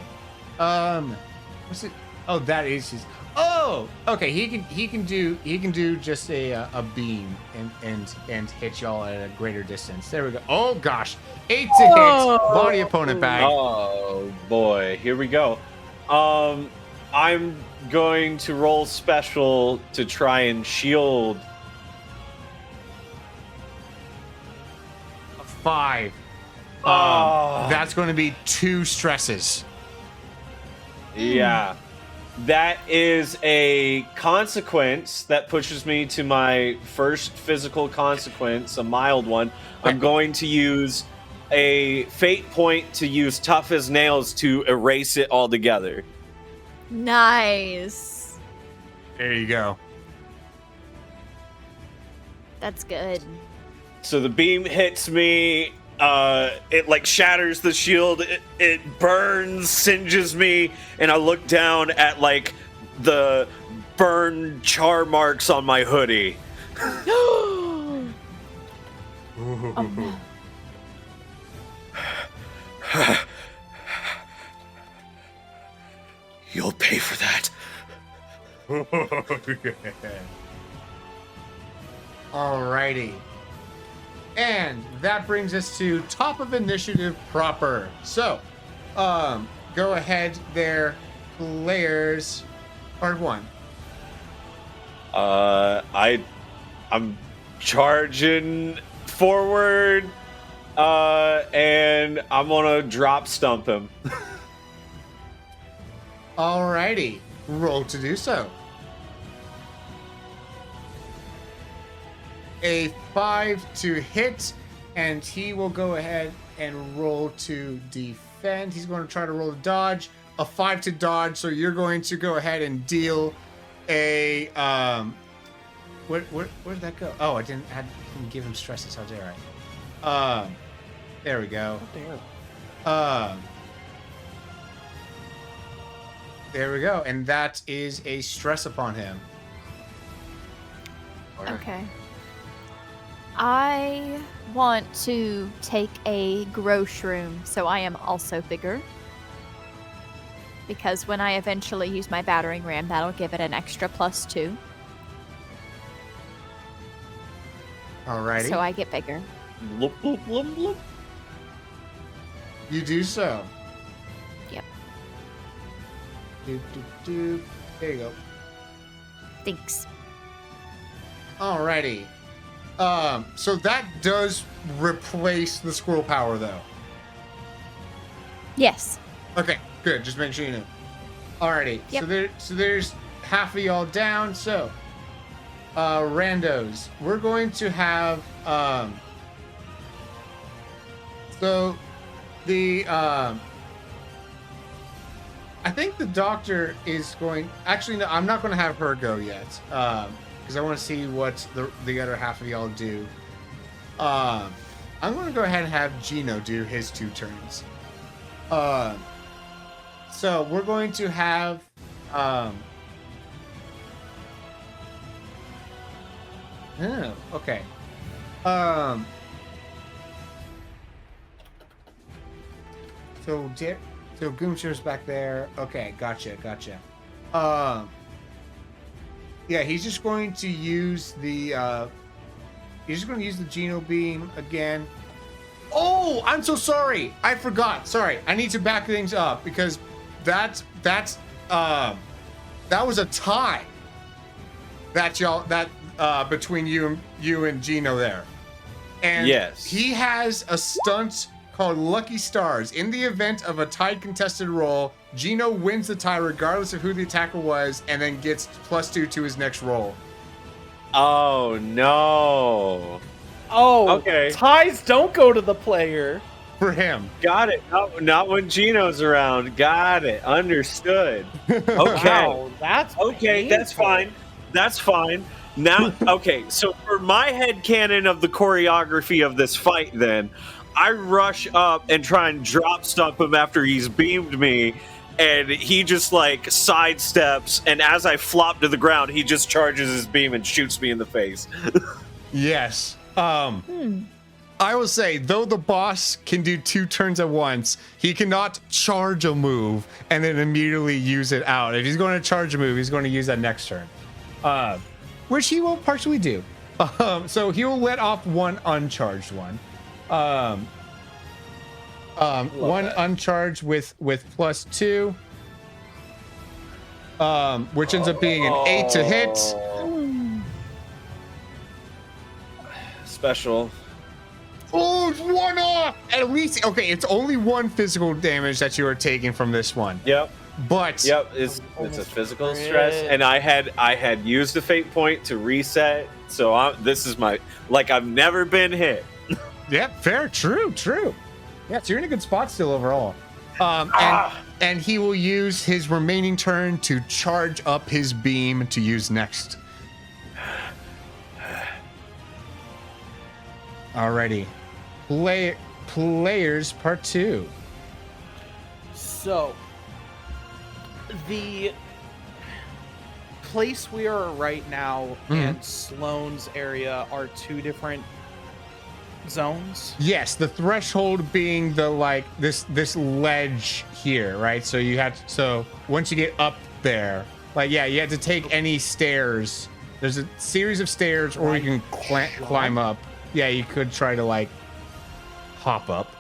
What's it? Oh, that is his. Oh, okay. He can do just a beam and hit y'all at a greater distance. There we go. Oh gosh, 8 to hit. Body opponent bag. Oh boy, here we go. I'm going to roll special to try and shield. 5. Oh. That's going to be 2 stresses. Yeah. That is a consequence that pushes me to my first physical consequence, a mild one. I'm going to use a fate point to use tough as nails to erase it altogether. Nice. There you go. That's good. So the beam hits me. It like shatters the shield. It burns, singes me, and I look down at like the burn char marks on my hoodie. Oh, no. You'll pay for that. Alrighty. And that brings us to top of initiative proper. So, go ahead there, players. Part 1. I'm charging forward, and I'm gonna drop stump him. Alrighty. Roll to do so. A 5 to hit, and he will go ahead and roll to defend. He's going to try to roll a dodge. A 5 to dodge, so you're going to go ahead and deal a where did that go? Oh, I didn't give him stresses. How dare I? There we go. There we go, and that is a stress upon him. Okay. I want to take a grow shroom, so I am also bigger. Because when I eventually use my battering ram, that'll give it an extra +2. Alrighty. So I get bigger. Bloop, bloop, bloop, bloop. You do so. Yep. Doop, doop, doop. There you go. Thanks. Alrighty. So that does replace the squirrel power, though. Yes. Okay, good. Just make sure you know. Alrighty. Yep. So there's half of y'all down. So, randos, we're going to have so the I think the doctor is going. Actually, no, I'm not going to have her go yet. Because I want to see what the other half of y'all do. I'm going to go ahead and have Gino do his 2 turns. So we're going to have oh, okay. So Goomshir's back there. Okay, gotcha. Yeah, he's just going to use the Geno beam again. Oh, I'm so sorry. I forgot. Sorry. I need to back things up because that was a tie. Between you and Geno there. And yes, he has a stunt called Lucky Stars. In the event of a tied contested roll, Geno wins the tie regardless of who the attacker was, and then gets +2 to his next roll. Oh no. Oh, okay. Ties don't go to the player. For him. Got it. Not when Geno's around. Got it. Understood. Okay. Wow, that's okay. painful. That's fine. That's fine. Now, okay. So for my headcanon of the choreography of this fight, then I rush up and try and drop stump him after he's beamed me, and he just like sidesteps, and as I flop to the ground, he just charges his beam and shoots me in the face. Yes. I will say, though the boss can do 2 turns at once, he cannot charge a move and then immediately use it out. If he's going to charge a move, he's going to use that next turn, which he will partially do. So he will let off one uncharged one. One uncharged with +2, which ends up being an 8 to hit. Special. Oh, it's 1 off! At least, okay, it's only 1 physical damage that you are taking from this one. Yep. But Yep, it's a Almost physical crit. stress, and I had used a fate point to reset, so this is my I've never been hit. yeah, fair, true. Yeah, so you're in a good spot still overall. And he will use his remaining turn to charge up his beam to use next. Alrighty, players part 2. So, the place we are right now and Sloane's area are 2 different zones. Yes, the threshold being the this ledge here, right? So once you get up there, you had to take any stairs. There's a series of stairs, or you can climb up. Yeah, you could try to hop up.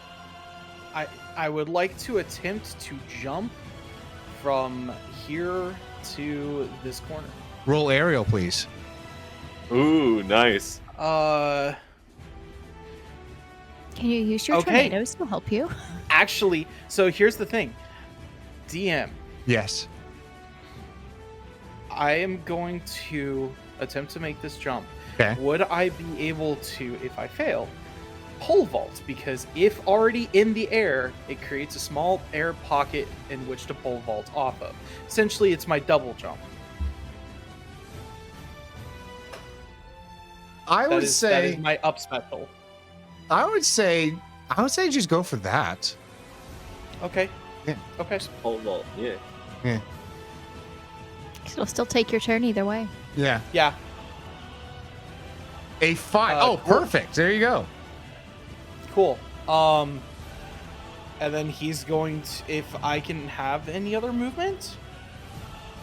I would like to attempt to jump from here to this corner. Roll aerial, please. Ooh, nice. Can you use your Okay. tornadoes to help you? Actually, so here's the thing. DM, Yes. I am going to attempt to make this jump. Okay. Would I be able to, if I fail, pole vault? Because if already in the air, it creates a small air pocket in which to pole vault off of. Essentially, it's my double jump. I That would is say my up special. I would say just go for that. Okay. Yeah. Okay. Pole vault, yeah. It'll still take your turn either way. Yeah. Yeah. A 5. Cool. Perfect. There you go. Cool. And then he's going to, if I can have any other movement,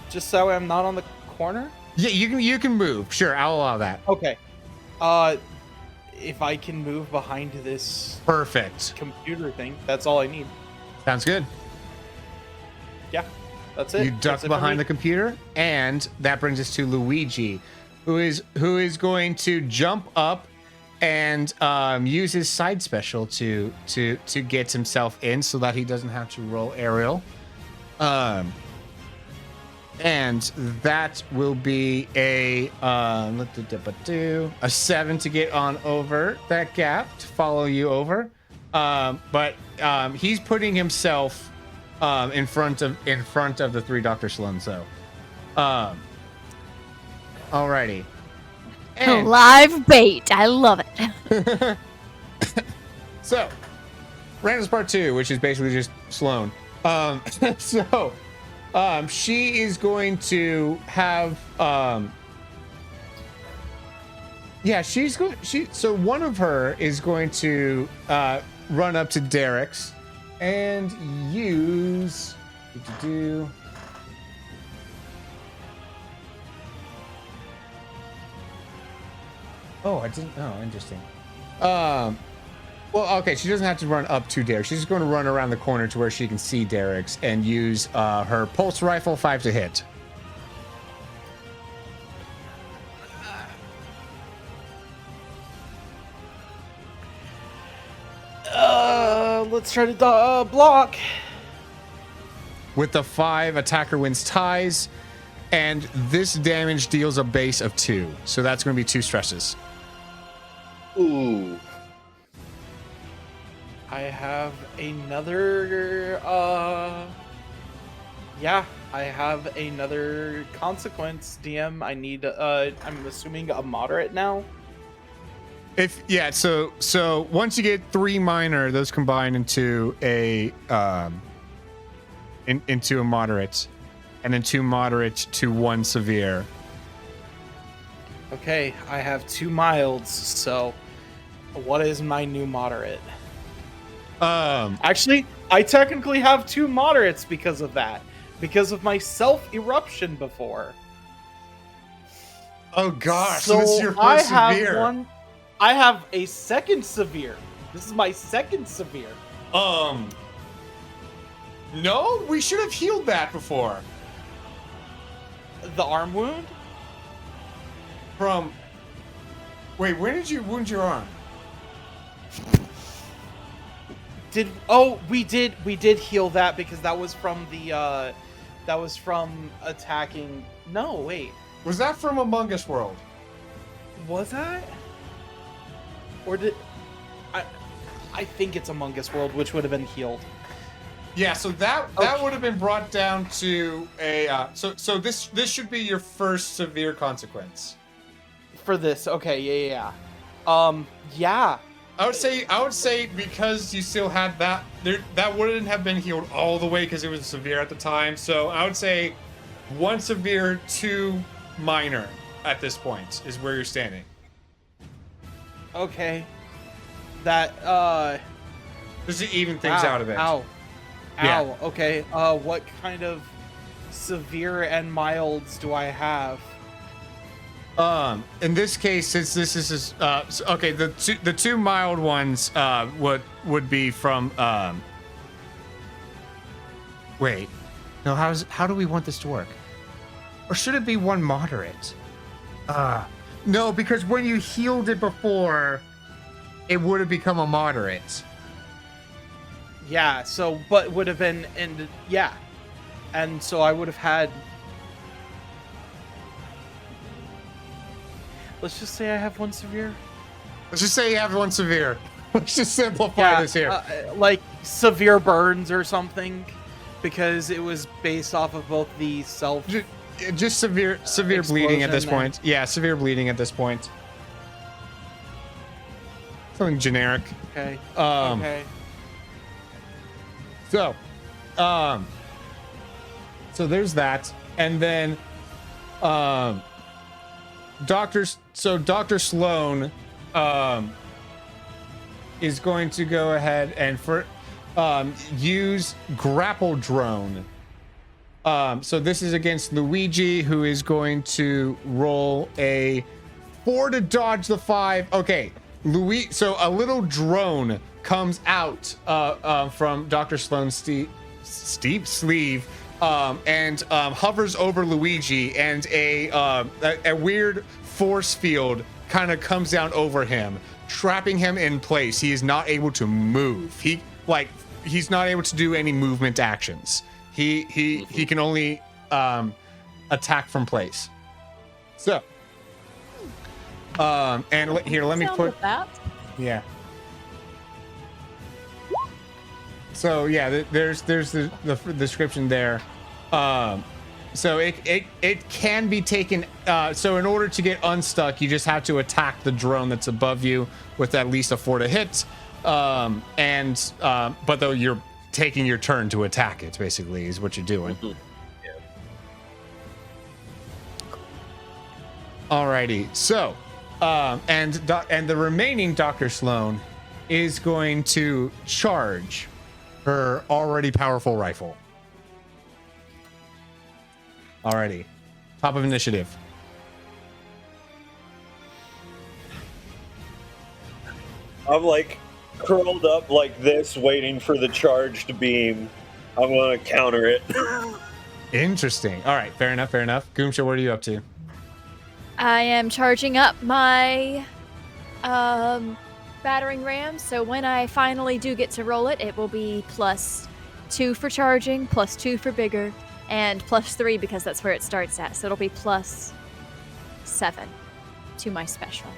just so I'm not on the corner. Yeah, you can move. Sure, I'll allow that. Okay. If I can move behind this Perfect. computer thing, that's all I need. Sounds good. Yeah, that's it. You duck That's it for behind me. the computer, and that brings us to Luigi, who is going to jump up and use his side special to get himself in, so that he doesn't have to roll aerial. And that will be a 7 to get on over that gap to follow you over. But he's putting himself in front of the 3 Dr. Sloan. So, alrighty. And Live bait. I love it. so, Random's part 2, which is basically just Sloan. She is going to have so one of her is going to run up to Derek's and use interesting. Well, okay, she doesn't have to run up to Derek. She's just going to run around the corner to where she can see Derek's and use her pulse rifle 5 to hit. Let's try to block. With the 5, attacker wins ties, and this damage deals a base of 2. So that's going to be 2 stresses. Ooh. I have another, I have another consequence, DM. I need, I'm assuming a moderate now. So once you get 3 minor, those combine into a into a moderate, and then 2 moderate to 1 severe. Okay, I have 2 milds, so what is my new moderate? Actually, I technically have 2 moderates because of that. Because of my self-eruption before. Oh gosh, So this is your I first have severe. I have a second severe. This is my second severe. No, we should have healed that before. The arm wound? Wait, when did you wound your arm? We did heal that because that was from the That was from attacking. No, wait. Was that from Among Us World? Was that? Or did I think it's Among Us World, which would have been healed. Yeah, so that would have been brought down to a so this should be your first severe consequence. For this, okay, yeah. Yeah. I would say because you still had that that wouldn't have been healed all the way because it was severe at the time. So I would say 1 severe, 2 minor at this point is where you're standing. Okay. That Just to even things out a bit. Ow. Yeah. Ow. Okay. What kind of severe and milds do I have? In this case, since this is okay, the two mild ones would be from wait, no, how do we want this to work? Or should it be 1 moderate? No, because when you healed it before, it would have become a moderate. Yeah. So, but would have been yeah, and so I would have had. Let's just say I have 1 severe. Let's just say you have 1 severe. Let's just simplify this here. Like severe burns or something, because it was based off of both the self. Just severe bleeding at this point. Yeah, severe bleeding at this point. Something generic. Okay. Okay. So there's that, and then Dr. Sloan is going to go ahead and use grapple drone. So this is against Luigi, who is going to roll a 4 to dodge the 5. Okay, so a little drone comes out from Dr. Sloan's steep sleeve and hovers over Luigi, and a weird force field kind of comes down over him, trapping him in place. He is not able to move. He's not able to do any movement actions. He can only attack from place. So, and here, let me put that. Yeah. So yeah, there's the description there. So it can be taken. So in order to get unstuck, you just have to attack the drone that's above you with at least a 4 to hit. But though you're taking your turn to attack it, basically, is what you're doing. Mm-hmm. Yeah. Alrighty. So, and the remaining Dr. Sloan is going to charge her already powerful rifle. Alrighty. Top of initiative. I'm like curled up like this, waiting for the charged beam. I'm gonna counter it. Interesting. All right. Fair enough. Goomsha, what are you up to? I am charging up my battering ram, so when I finally do get to roll it, it will be +2 for charging, +2 for bigger, and +3 because that's where it starts at. So it'll be +7 to my special.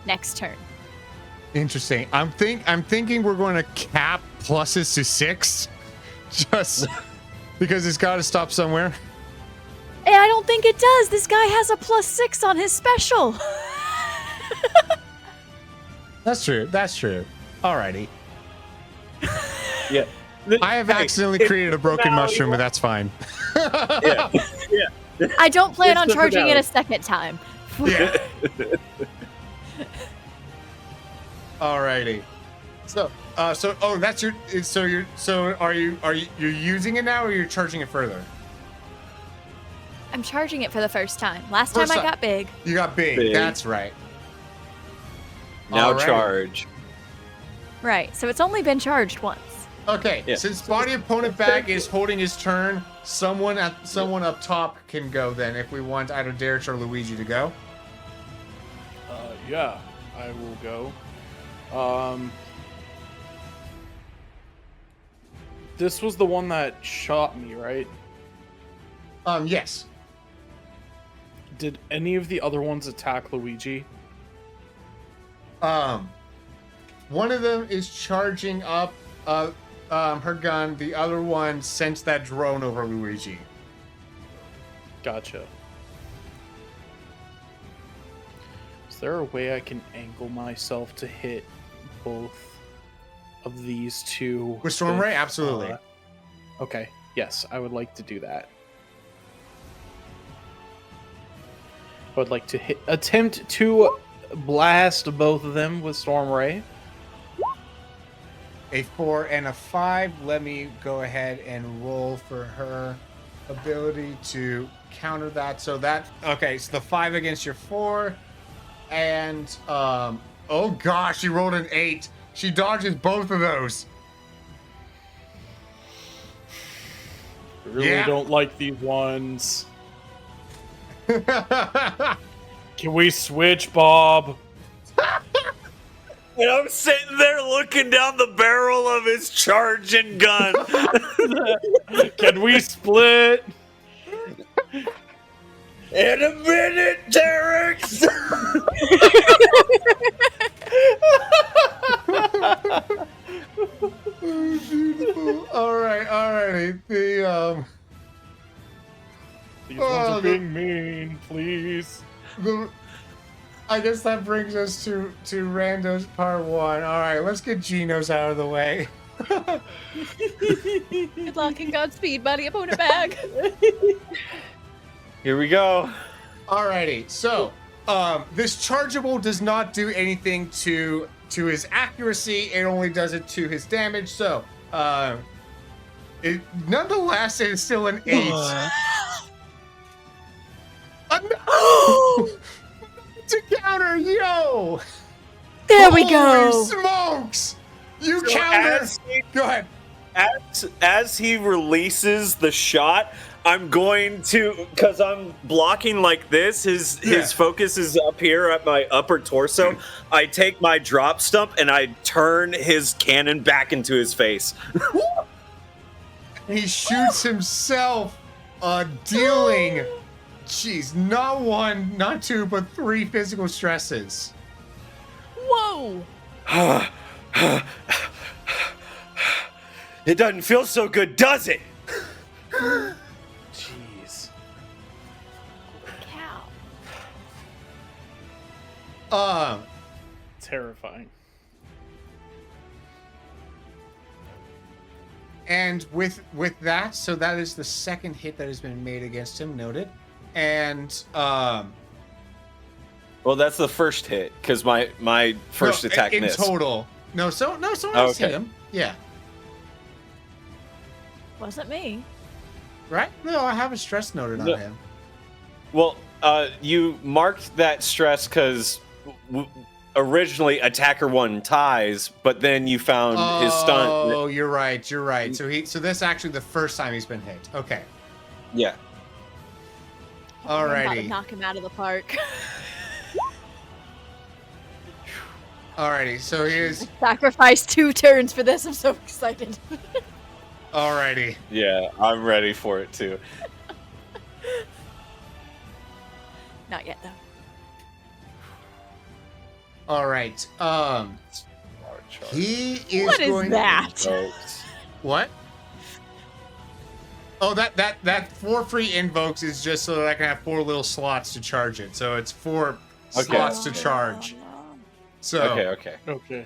Next turn. Interesting. I'm thinking we're going to cap pluses to 6, just because it's got to stop somewhere. Hey, I don't think it does. This guy has a +6 on his special. That's true. Alrighty. Yeah. I have accidentally created a broken mushroom, but that's fine. Yeah. I don't plan It's on the charging it finale. a second time. Yeah. Alrighty. So that's your. Are you using it now, or you're charging it further? I'm charging it for the first time. Last First time I time. got big. You got big. Big. That's right. Now Alrighty. charge. Right, so it's only been charged once. Okay. Yeah. Since body opponent bag is holding his turn, someone up top can go then. If we want either Darius or Luigi to go. Yeah, I will go. This was the one that shot me, right? Yes. Did any of the other ones attack Luigi? One of them is charging up her gun. The other one sent that drone over Luigi. Gotcha. Is there a way I can angle myself to hit both of these two? With Storm Ray? Absolutely. Okay. Yes, I would like to do that. I would like to attempt to blast both of them with Storm Ray. A 4 and a 5. Let me go ahead and roll for her ability to counter that. So that, okay, so the 5 against your 4. And, oh gosh, she rolled an 8. She dodges both of those. I really don't like these ones. Can we switch, Bob? And I'm sitting there looking down the barrel of his charging gun. Can we split? In a minute, Derek's. Beautiful. Alrighty. These ones are being mean, please. I guess that brings us to Rando's part 1. Alright, let's get Geno's out of the way. Good luck and Godspeed, buddy. I'm on a bag. Here we go. Alrighty, so this chargeable does not do anything to his accuracy. It only does it to his damage. So it nonetheless is still an 8. To counter, yo! There we go. Holy smokes! You So counter. Go ahead. As he releases the shot, I'm going to, because I'm blocking like this, his focus is up here at my upper torso. I take my drop stump and I turn his cannon back into his face. He shoots himself, dealing, jeez, not 1, not 2, but 3 physical stresses. Whoa. It doesn't feel so good, does it? Jeez. Cow. Terrifying. And with that, so that is the second hit that has been made against him, noted. And Well, that's the first hit because my first no, attack in missed. total. Someone else hit him. Yeah. Wasn't me. Right? No, I have a stress noted on No. him. Well, you marked that stress because originally attacker 1 ties, but then you found his stunt. Oh, you're right. So this is actually the first time he's been hit. Okay. Yeah. I'm about to Alrighty. knock him out of the park. Alrighty. So here's. Sacrificed 2 turns for this. I'm so excited. Alrighty. Yeah, I'm ready for it too. Not yet, though. All right. He is What is going. that? What? Oh, that 4 free invokes is just so that I can have 4 little slots to charge it. So it's 4 slots to charge. So Okay. Okay.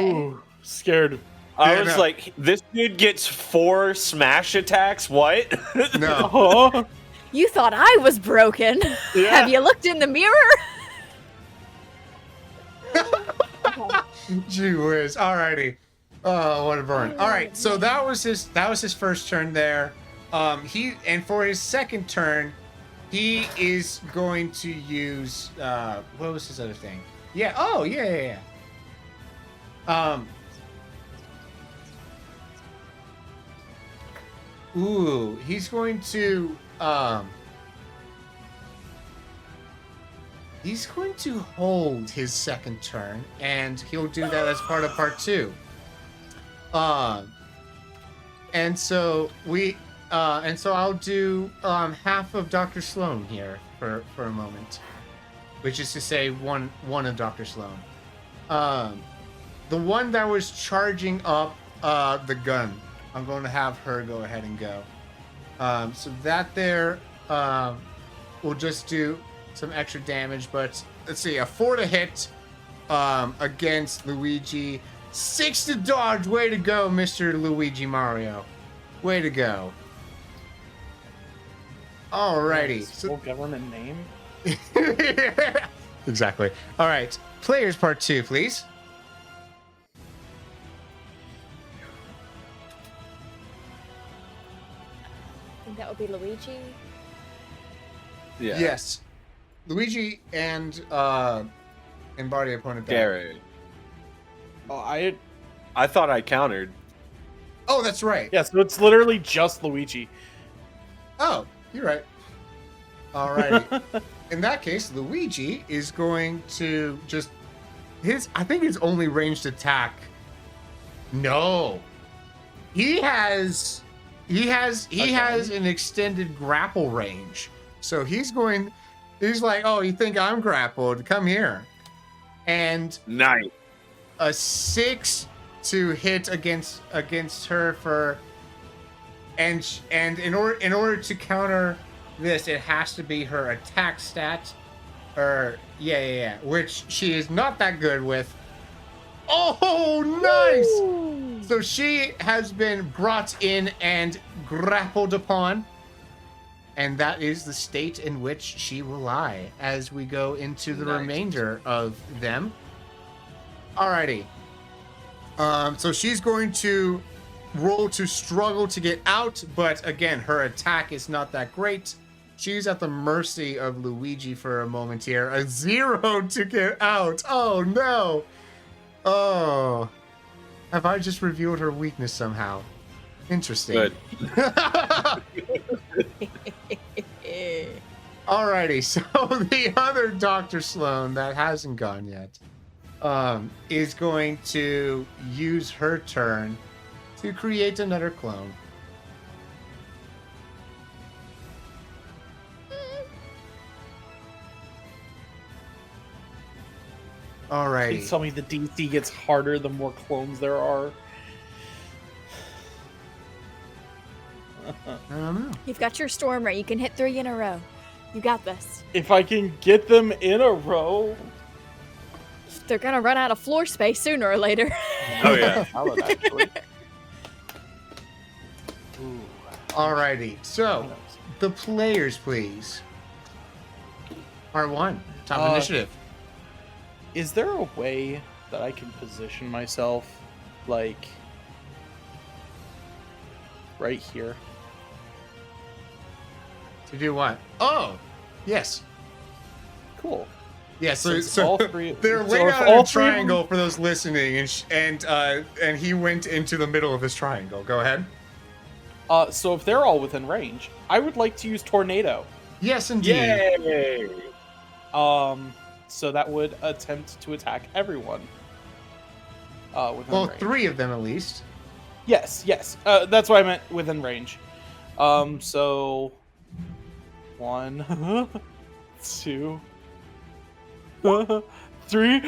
Ooh, scared. I Yeah, was no. like, this dude gets 4 smash attacks? What? no. Oh, You thought I was broken. Yeah. Have you looked in the mirror? Gee whiz. Alrighty. Oh, what a burn. All right. So that was his first turn there. For his second turn, he is going to use what was his other thing? Yeah. Oh, yeah. He's going to hold his second turn, and he'll do that as part of part 2. And so And so I'll do half of Dr. Sloan here for a moment, which is to say one of Dr. Sloan. The one that was charging up the gun, I'm going to have her go ahead and go. So that there will just do some extra damage, but let's see, a 4 to hit against Luigi. 6 to dodge. Way to go, Mr. Luigi Mario. Way to go. Alrighty. Full government name? Exactly. All right. Players part 2, please. I think that would be Luigi. Yeah. Yes. Luigi and body opponent. Garrett. Oh, I thought I countered. Oh, that's right. yeah, so it's literally just Luigi. Oh, you're right. Alrighty. In that case, Luigi is going to just I think his only ranged attack. No. He has an extended grapple range. So he's like, "Oh, you think I'm grappled? Come here." And Nice. a 6 to hit against her for and in order to counter this, it has to be her attack stat, or which she is not that good with. Oh, nice! Ooh. So she has been brought in and grappled upon, and that is the state in which she will lie as we go into the remainder of them. Alrighty. So she's going to roll to struggle to get out, but again, her attack is not that great. She's at the mercy of Luigi for a moment here. A 0 to get out. Oh no. Oh. Have I just revealed her weakness somehow? Interesting. Good. Alrighty, so the other Dr. Sloan that hasn't gone yet is going to use her turn to create another clone. Alrighty. Please tell me the DC gets harder the more clones there are. I don't know. You've got your Stormer. You can hit 3 in a row. You got this. If I can get them in a row. They're gonna run out of floor space sooner or later. Oh yeah. Valid, actually. Ooh. Alrighty, so the players, please. R1, top initiative. Is there a way that I can position myself, like, right here? To do what? Oh, yes. Cool. Yeah, so all three- they're so laid if out all in a three of them- triangle for those listening, and he went into the middle of this triangle. Go ahead. So if they're all within range, I would like to use Tornado. Yes, indeed. Yay! So that would attempt to attack everyone. Within Well, range. 3 of them at least. Yes. That's what I meant within range. So 1, 2, 3.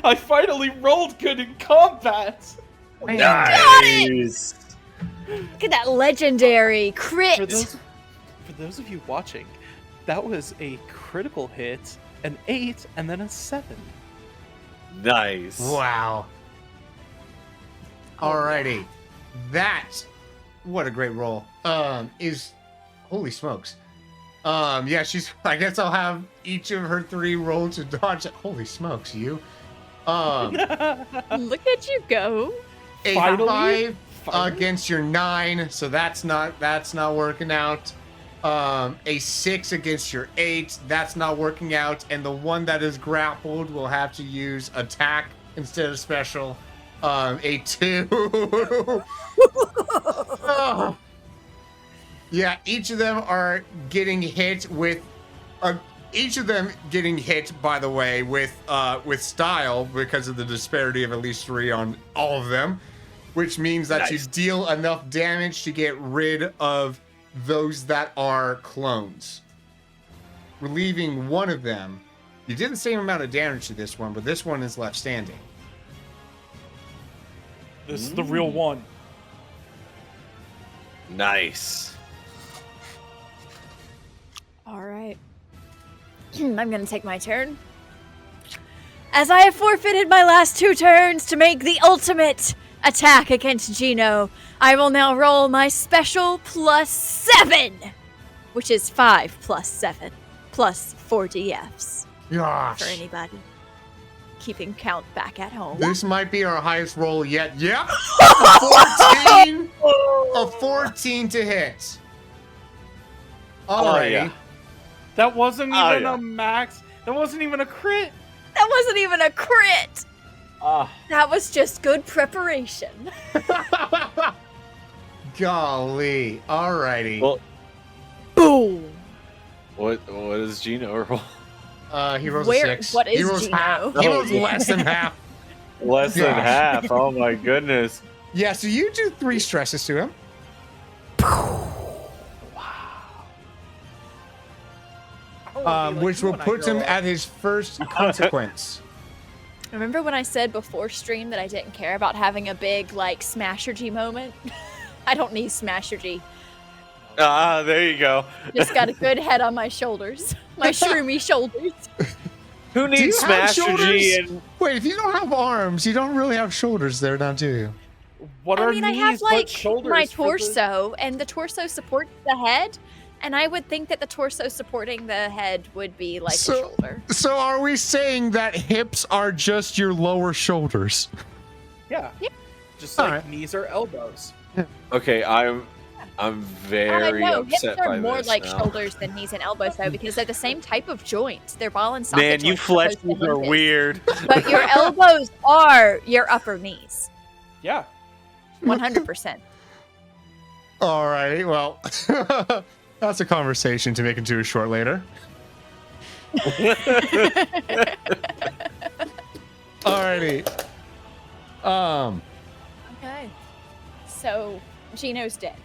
I finally rolled good in combat. Nice. Look at that legendary crit. For those of you watching, that was a critical hit, an 8, and then a 7. Nice. Wow. Alrighty. That, what a great roll. Is, holy smokes. Yeah, I guess I'll have each of her 3 roll to dodge. Holy smokes, you. Look at you go. A Finally? 5 against your 9, so that's not working out. A 6 against your 8, that's not working out, and the one that is grappled will have to use attack instead of special. A 2. Oh. Yeah, each of them are getting hit with by the way, with style because of the disparity of at least 3 on all of them. which means that you Nice. deal enough damage to get rid of those that are clones. Relieving one of them. You did the same amount of damage to this one, but this one is left standing. This is the real one. Nice. All right. I'm going to take my turn. As I have forfeited my last 2 turns to make the ultimate attack against Gino, I will now roll my special +7, which is 5 + 7, plus 4 DFs Gosh. for anybody keeping count back at home. This might be our highest roll yet. Yep. A 14. A 14 to hit. Alrighty. yeah. That wasn't Oh, even yeah. a max. That wasn't even a crit. That wasn't even a crit. Ah. That was just good preparation. Golly. Alrighty. Well, Boom. what is Gino roll? He rolls Where- a 6. what he is rolls Gino? half. He Oh, rolls yeah. less than half. Less than Gosh. half. Oh my goodness. Yeah, so you do 3 stresses to him. Which will put him at his first consequence. Remember when I said before stream that I didn't care about having a big, like, Smashergy moment? I don't need Smashergy. Ah, there you go. Just got a good head on my shoulders. My shroomy shoulders. Who Do you needs have Smasher shoulders? G and Wait, if you don't have arms, you don't really have shoulders there now, do you? What I are mean, I knees have, but like, shoulders my for the- torso, and the torso supports the head. And I would think that the torso supporting the head would be like a shoulder. So are we saying that hips are just your lower shoulders? Yeah. Yeah. Just like Alright. knees or elbows. Okay, I'm very No, hips upset are by more this like now. shoulders than knees and elbows, though, because they're the same type of joint. They're ball and socket Man, you joints, opposed to fleshies are hinges. weird. But your elbows are your upper knees, Yeah. 100%. All right, well, that's a conversation to make into a short later. Alrighty. Okay. So, Gino's dead.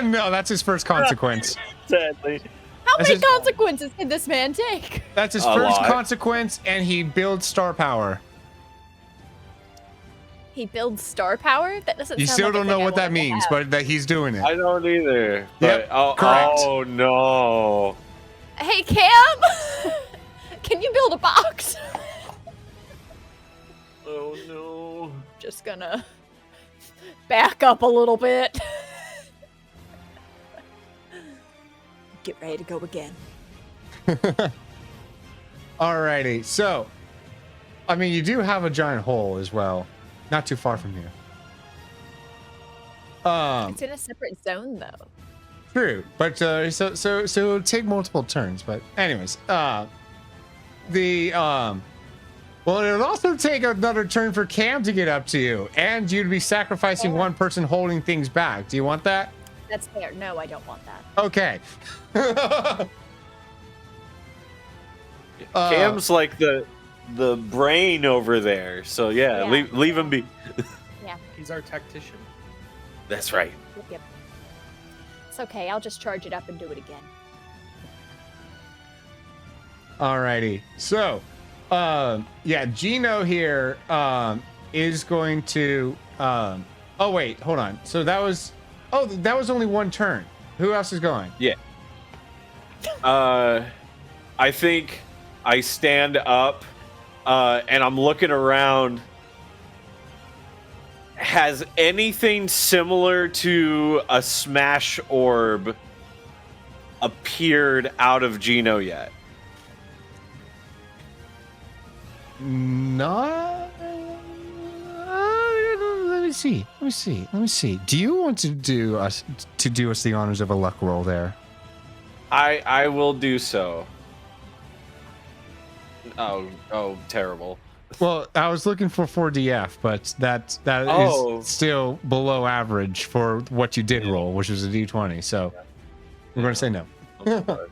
No, that's his first consequence. Sadly. How That's many just- consequences did this man take? That's his A first lot. consequence, and he builds star power. He builds star power? That doesn't You sound still like a don't thing know I what that wanted to means, have. but that he's doing it. I don't either. Yep, But correct. oh no. Hey, Cam! Can you build a box? Oh no. Just gonna back up a little bit. Get ready to go again. Alrighty, so, I mean, you do have a giant hole as well, not too far from you. It's in a separate zone, though. True, but so take multiple turns. But anyways, well, it would also take another turn for Cam to get up to you, and you'd be sacrificing one person holding things back. Do you want that? That's fair. No, I don't want that. Okay. Cam's like the brain over there. So yeah, Yeah. leave him be. He's our tactician. That's right. Yep. It's okay. I'll just charge it up and do it again. Alrighty. So, yeah, Gino here is going to. Oh wait, hold on. So that was only one turn. Who else is going? I think I stand up and I'm looking around. Has anything similar to a smash orb appeared out of Gino yet? No. Let me see. Do you want to do us the honors of a luck roll there? I will do so. Oh, terrible. Well, I was looking for 4DF, but that Oh. is still below average for what you did roll, which was a D20. So we're going to say no. I'm sorry.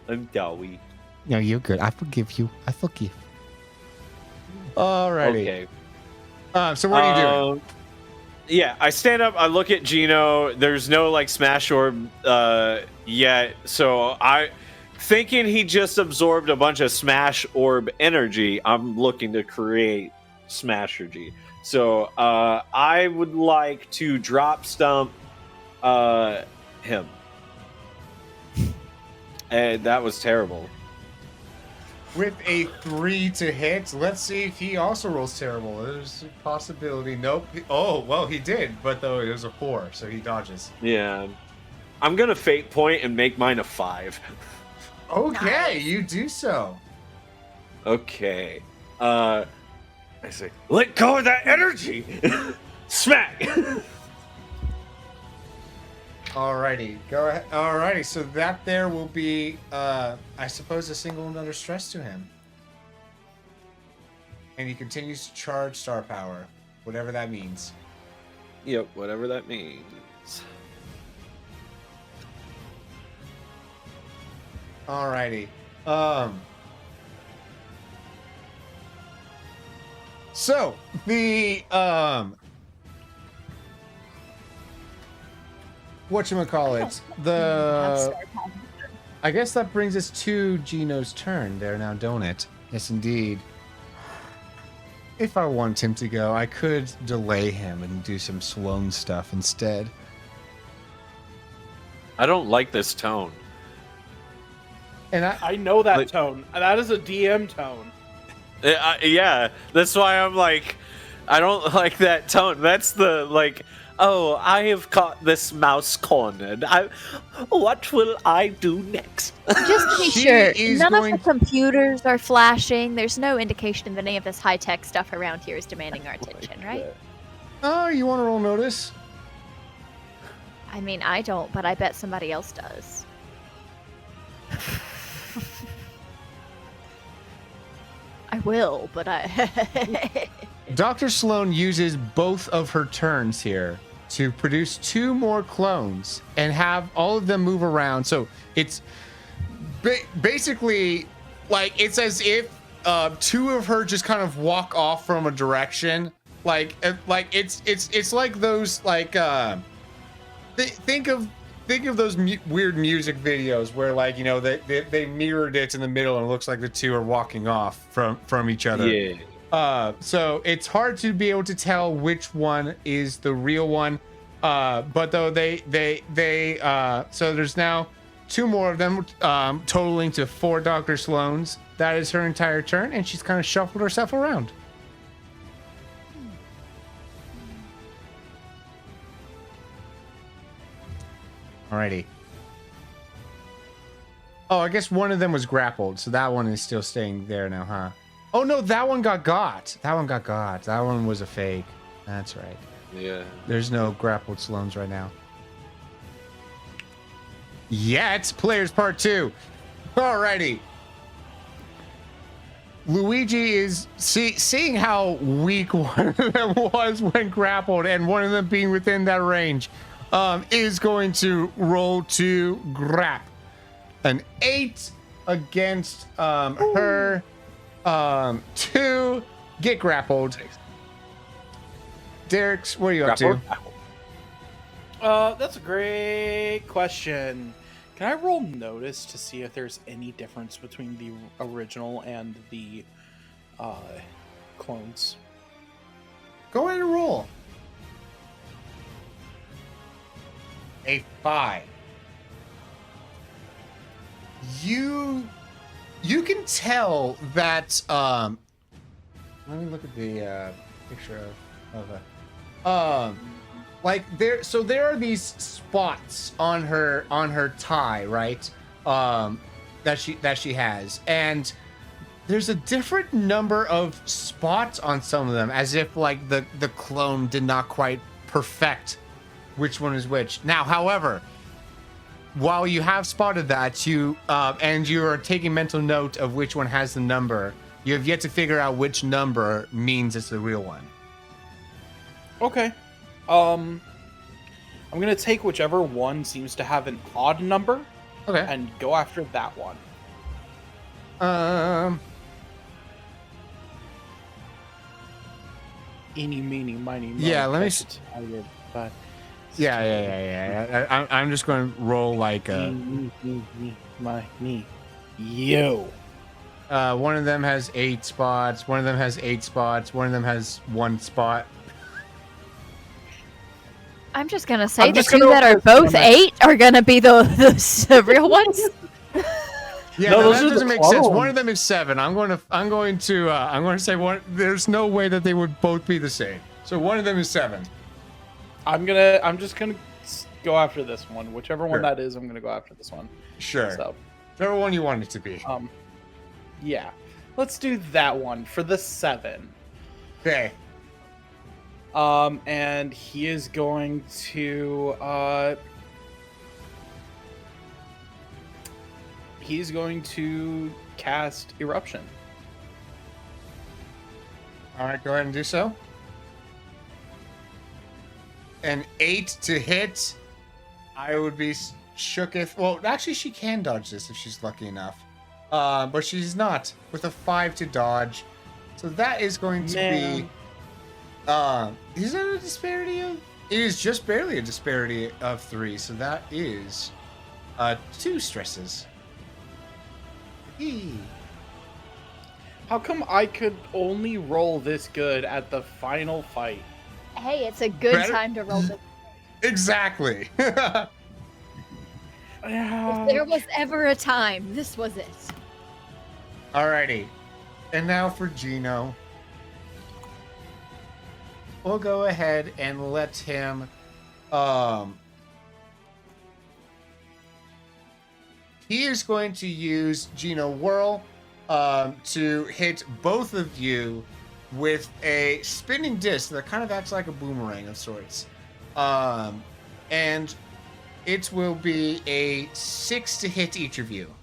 I'm Dowie. No, you're good. I forgive you. I forgive. Alrighty. Okay. So what are you doing? Yeah, I stand up, I look at Gino. There's no like smash orb yet, so I thinking he just absorbed a bunch of smash orb energy. I'm looking to create smashergy. So I would like to drop stump him. And that was terrible. With a 3 to hit, let's see if he also rolls terrible. There's a possibility. Nope. Oh, well, he did, but though it was a 4, so he dodges. Yeah. I'm gonna fate point and make mine a 5. Okay, you do so. Okay. I say, let go of that energy! Smack! Alrighty, go ahead. Alrighty, so that there will be, I suppose, a single and under stress to him. And he continues to charge star power, whatever that means. Yep, whatever that means. Alrighty. So the whatchamacallit, the I guess that brings us to Gino's turn there now, don't it? Yes, indeed. If I want him to go, I could delay him and do some Sloan stuff instead. I don't like this tone. And I know that Like- tone. That is a DM tone. Yeah, that's why I'm like, I don't like that tone. That's the, like, oh, I have caught this mouse cornered. What will I do next? Just to be She sure, is none going of the computers are flashing. There's no indication that any of this high-tech stuff around here is demanding our attention, right? oh, you want to roll notice? I mean, I don't, but I bet somebody else does. I will, but I... Dr. Sloan uses both of her turns here to produce 2 more clones and have all of them move around. So it's basically like it's as if 2 of her just kind of walk off from a direction. Like it's like those like think of those weird music videos where, like, you know, they mirrored it in the middle and it looks like the 2 are walking off from each other. Yeah. So it's hard to be able to tell which one is the real one. But though so there's now 2 more of them, totaling to 4 Dr. Sloans. That is her entire turn, and she's kind of shuffled herself around. Alrighty. Oh, I guess one of them was grappled, so that one is still staying there now, huh? Oh no, that one got. That one got. That one was a fake. That's right. Yeah. There's no grappled Sloans right now. Yet, players part 2. Alrighty. Luigi is seeing how weak one of them was when grappled, and one of them being within that range, is going to roll to grap. An 8 against her. 2 get grappled. Derek's, what are you up to? That's a great question. Can I roll notice to see if there's any difference between the original and the clones? Go ahead and roll. A 5. You can tell that. Let me look at the picture of a. Like there are these spots on her tie, right? That she has, and there's a different number of spots on some of them, as if like the clone did not quite perfect which one is which. Now, however, while you have spotted that, you are taking mental note of which one has the number, you have yet to figure out which number means it's the real one. Okay. I'm gonna take whichever one seems to have an odd number Okay. and go after that one. eeny, meeny, miny, moe. Yeah, let me catch a tiger by the Yeah. I'm just going to roll like a. my knee. Yo. One of them has 8 spots. One of them has 8 spots. One of them has 1 spot. I'm just gonna say I'm the just 2 gonna that are both oversum 8 are gonna be the real ones. Yeah, No, no, those that are doesn't the make sense. One clones. of them is 7. I'm going to say one. There's no way that they would both be the same. So one of them is 7. I'm just gonna go after this one. Whichever one Sure. that is, I'm gonna go after this one. Sure. So, Whichever one you want it to be. yeah. Let's do that one for the 7. Okay. And he is going to cast Eruption. All right, go ahead and do so. An 8 to hit. I would be shook if. Well, actually, she can dodge this if she's lucky enough. But she's not with a 5 to dodge. So that is going to be. Is that a disparity of? It is just barely a disparity of 3. So that is 2 stresses. Eee. How come I could only roll this good at the final fight? Hey, it's a good Better- time to roll this. Exactly. If there was ever a time, this was it. Alrighty. And now for Gino. We'll go ahead and let him he is going to use Gino Whirl to hit both of you with a spinning disc that kind of acts like a boomerang of sorts. And it will be a 6 to hit each of you.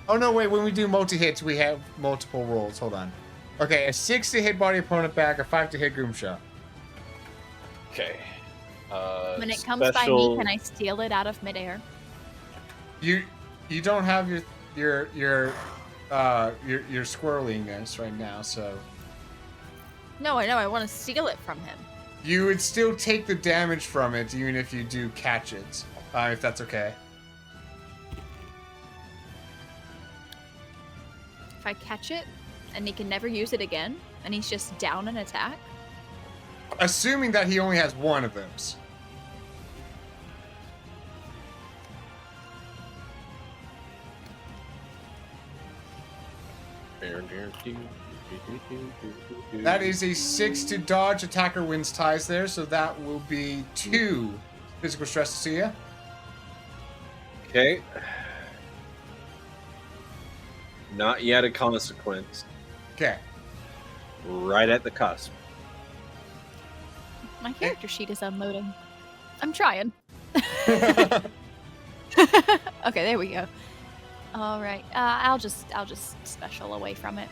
Oh no, wait, when we do multi-hits, we have multiple rolls. Hold on. Okay, a 6 to hit body opponent back, a 5 to hit Goomsha. Okay. When it comes by me, can I steal it out of midair? You don't have your squirreliness right now, so No, I know. I want to steal it from him. you would still take the damage from it, even if you do catch it, if that's okay. If I catch it, and he can never use it again, and he's just down an attack. Assuming that he only has one of those. That is a 6 to dodge. Attacker wins ties there, so that will be 2 physical stresses to you. Okay. Not yet a consequence. Okay. Right at the cusp. My character sheet is unloading. I'm trying. Okay, there we go. All right. I'll just special away from it.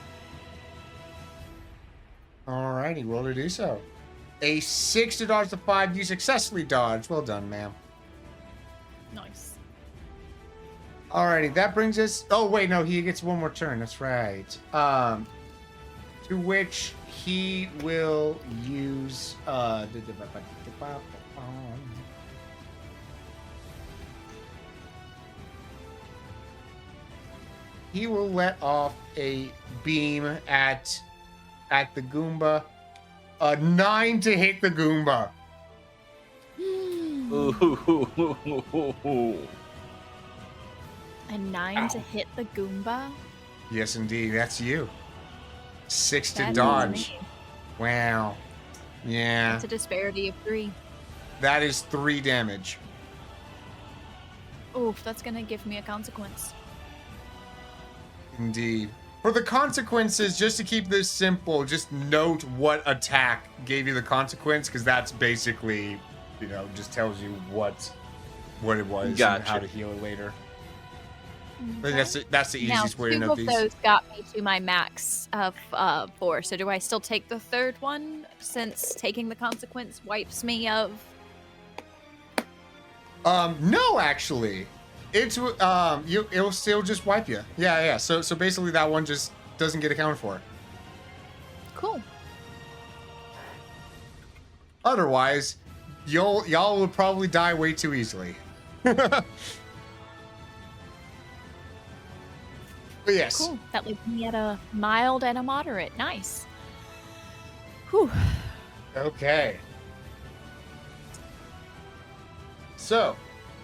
Alrighty, roll to do so. A 6 to dodge the 5. You successfully dodged. Well done, ma'am. Nice. Alrighty, that brings us. Oh wait, no, he gets one more turn. That's right. To which he will use. He will let off a beam at the Goomba. A 9 to hit the Goomba. A 9 to hit the Goomba? Yes, indeed, that's you. 6 to That is dodge. me. Wow. Yeah. That's a disparity of 3. That is 3 damage. Oof, that's gonna give me a consequence. Indeed. For the consequences, just to keep this simple, just note what attack gave you the consequence, because that's basically, just tells you what it was and Gotcha. how to heal it later. I Okay. think that's the Now, easiest way to 2 note of these. those got me to my max of 4. So do I still take the third one, since taking the consequence wipes me of... No, actually. It'll still just wipe you. Yeah. So basically that one just doesn't get accounted for. Cool. Otherwise, y'all would probably die way too easily. But yes. Cool. That leaves me at a mild and a moderate. Nice. Whew. Okay. So,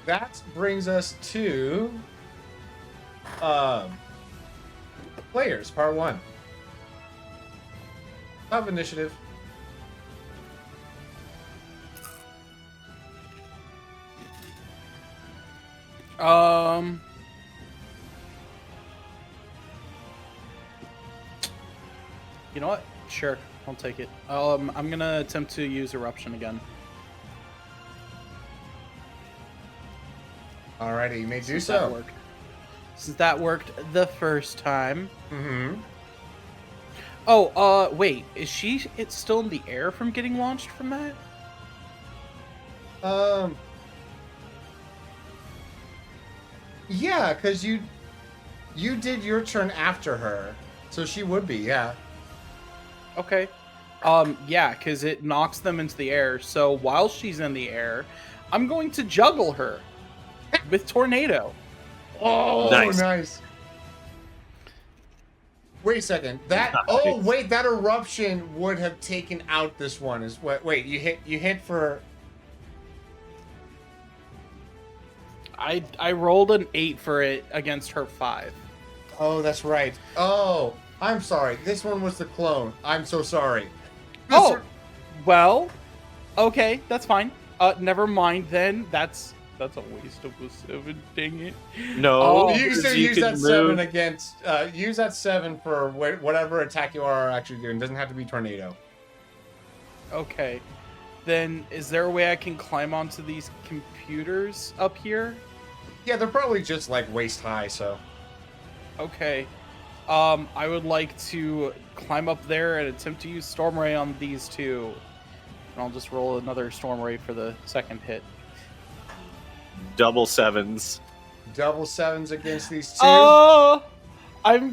that brings us to players, part 1. Of initiative. You know what? Sure, I'll take it. I'm gonna attempt to use Eruption again. Alrighty, you may do Since that so. worked. Since that worked the first time. Mm-hmm. Oh, wait. Is it's still in the air from getting launched from that? Yeah, because you did your turn after her, so she would be, yeah. Okay. Yeah, because it knocks them into the air. So while she's in the air, I'm going to juggle her with Tornado. Oh, Nice. nice. Wait a second. That oh wait, that eruption would have taken out this one. Is what? Wait, you hit for. I rolled an 8 for it against her 5. Oh, that's right. Oh, I'm sorry. This one was the clone. I'm so sorry. Oh, well, okay, that's fine. Never mind then. That's a waste of a 7. Dang it. No, Oh, You can still you use can that move. 7 against. Use that 7 for whatever attack you are actually doing. It doesn't have to be tornado. Okay. Then is there a way I can climb onto these computers up here? Yeah, they're probably just like waist high. So. Okay. I would like to climb up there and attempt to use Storm Ray on these two. And I'll just roll another Storm Ray for the second hit. Double 7s. Double 7s against these 2. Oh! For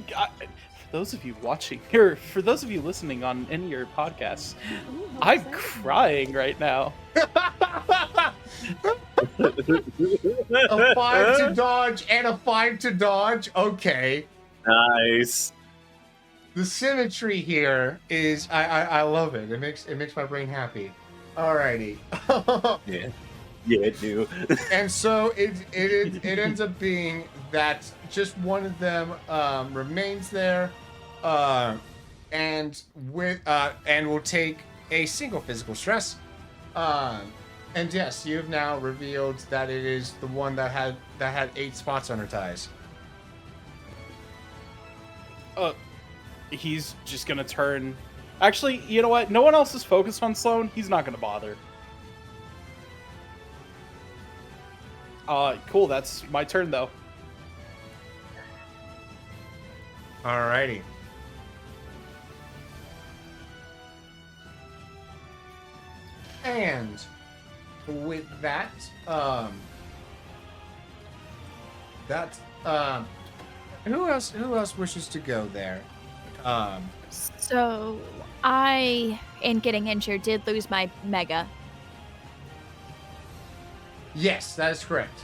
those of you watching here, for those of you listening on any of your podcasts, I'm crying right now. A 5 to dodge and a 5 to dodge. Okay. Nice. The symmetry here is I love it. It makes my brain happy. Alrighty. Yeah. Yeah, do. And so it ends up being that just one of them remains there, and will take a single physical stress. And yes, you have now revealed that it is the one that had 8 spots on her ties. He's just gonna turn. Actually, you know what? No one else is focused on Sloan. He's not gonna bother. Cool. That's my turn, though. Alrighty. And with that, who else wishes to go there? So, I, in getting injured, did lose my mega. Yes, that is correct.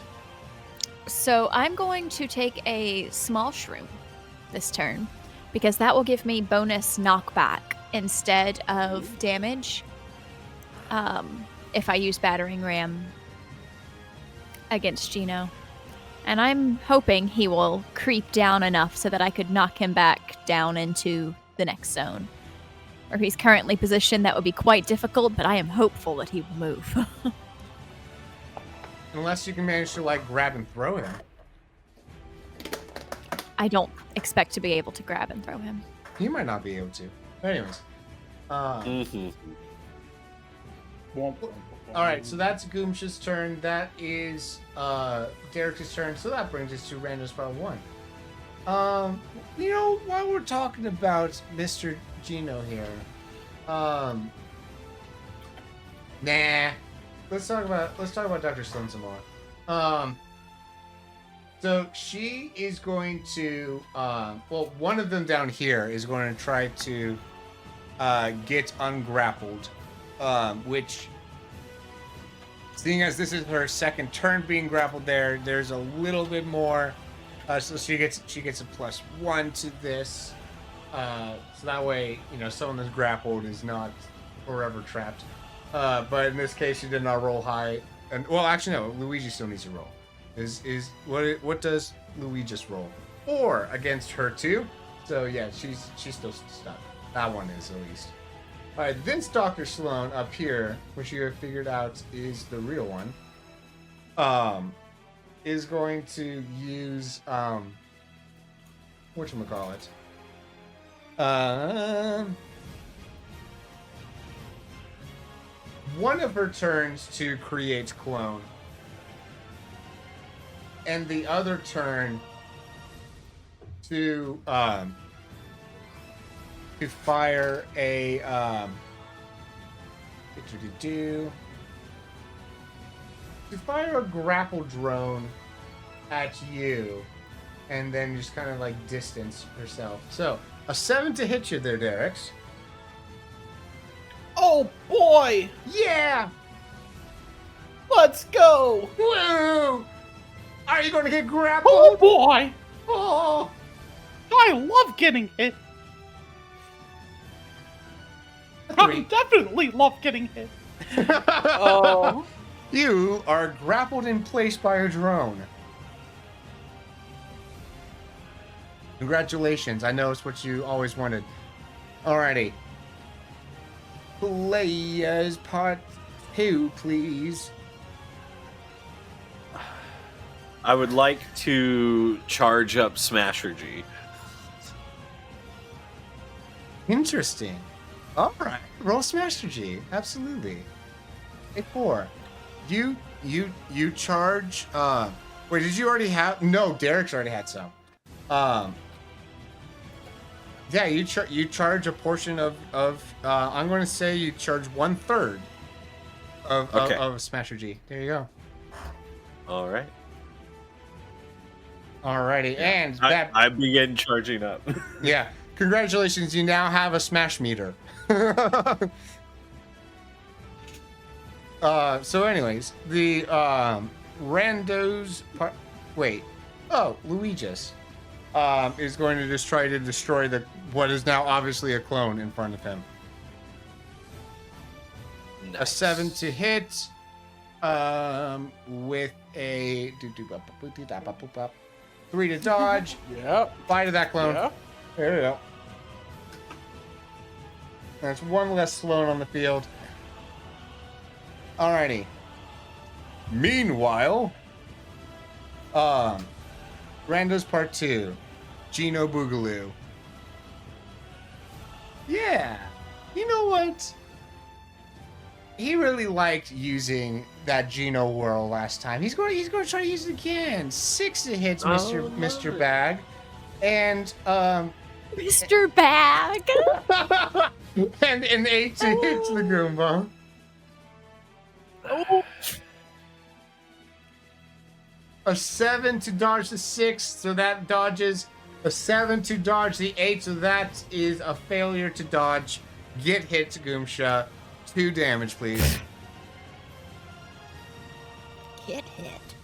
So, I'm going to take a small shroom this turn because that will give me bonus knockback instead of damage if I use Battering Ram against Gino. And I'm hoping he will creep down enough so that I could knock him back down into the next zone. Where he's currently positioned, that would be quite difficult, but I am hopeful that he will move. Unless you can manage to like grab and throw him. I don't expect to be able to grab and throw him. You might not be able to. But anyways. Alright, so that's Goomsh's turn. That is Derek's turn. So that brings us to random spot 1. While we're talking about Mr. Gino here, nah. Let's talk about Dr. Sloan some more. So she is going to, well, one of them down here is going to try to get ungrappled, which, seeing as this is her second turn being grappled there's a little bit more, so she gets a +1 to this, so that way, someone that's grappled is not forever trapped. But in this case, she did not roll high, and well, actually no, Luigi still needs to roll. What does Luigi roll? 4 against her too. So yeah, she's still stuck. That one is at least. All right, then Dr. Sloan up here, which you have figured out is the real one, is going to use whatchamacallit? One of her turns to create clone. And the other turn to fire a grapple drone at you, and then just kind of like distance herself. So a 7 to hit you there, Derek's. Oh boy! Yeah! Let's go! Woo! Are you going to get Oh grappled? boy! Oh! I love getting hit. I definitely love getting hit. Oh. You are grappled in place by a drone. Congratulations. I know it's what you always wanted. Alrighty. Players part 2, please. I would like to charge up Smashergy. Interesting. Alright. Roll Smashergy. Absolutely. A4. You charge wait, did you already have no, Derek's already had some. Yeah, you charge a portion of I'm going to say you charge 1/3 of Smashergy. There you go. All right. Alrighty, and that I begin charging up. yeah. Congratulations, you now have a smash meter. So anyways, the randos part Luigi's is going to just try to destroy what is now obviously a clone in front of him. Nice. A 7 to hit, with a 3 to dodge. Yep. 5 to that clone. Yep. There we go. That's one less Sloan on the field. Alrighty. Meanwhile, Rando's Part 2, Gino Boogaloo. Yeah. You know what? He really liked using that Gino whirl last time. He's going to try to use it again. 6 hits, Mr. Bag. And Mr. Bag. and an 8 to hit the Goomba. Oh. A 7 to dodge the 6, so that dodges. A 7 to dodge the 8, so that is a failure to dodge. Get hit, Goomsha. 2 damage, please. Get hit.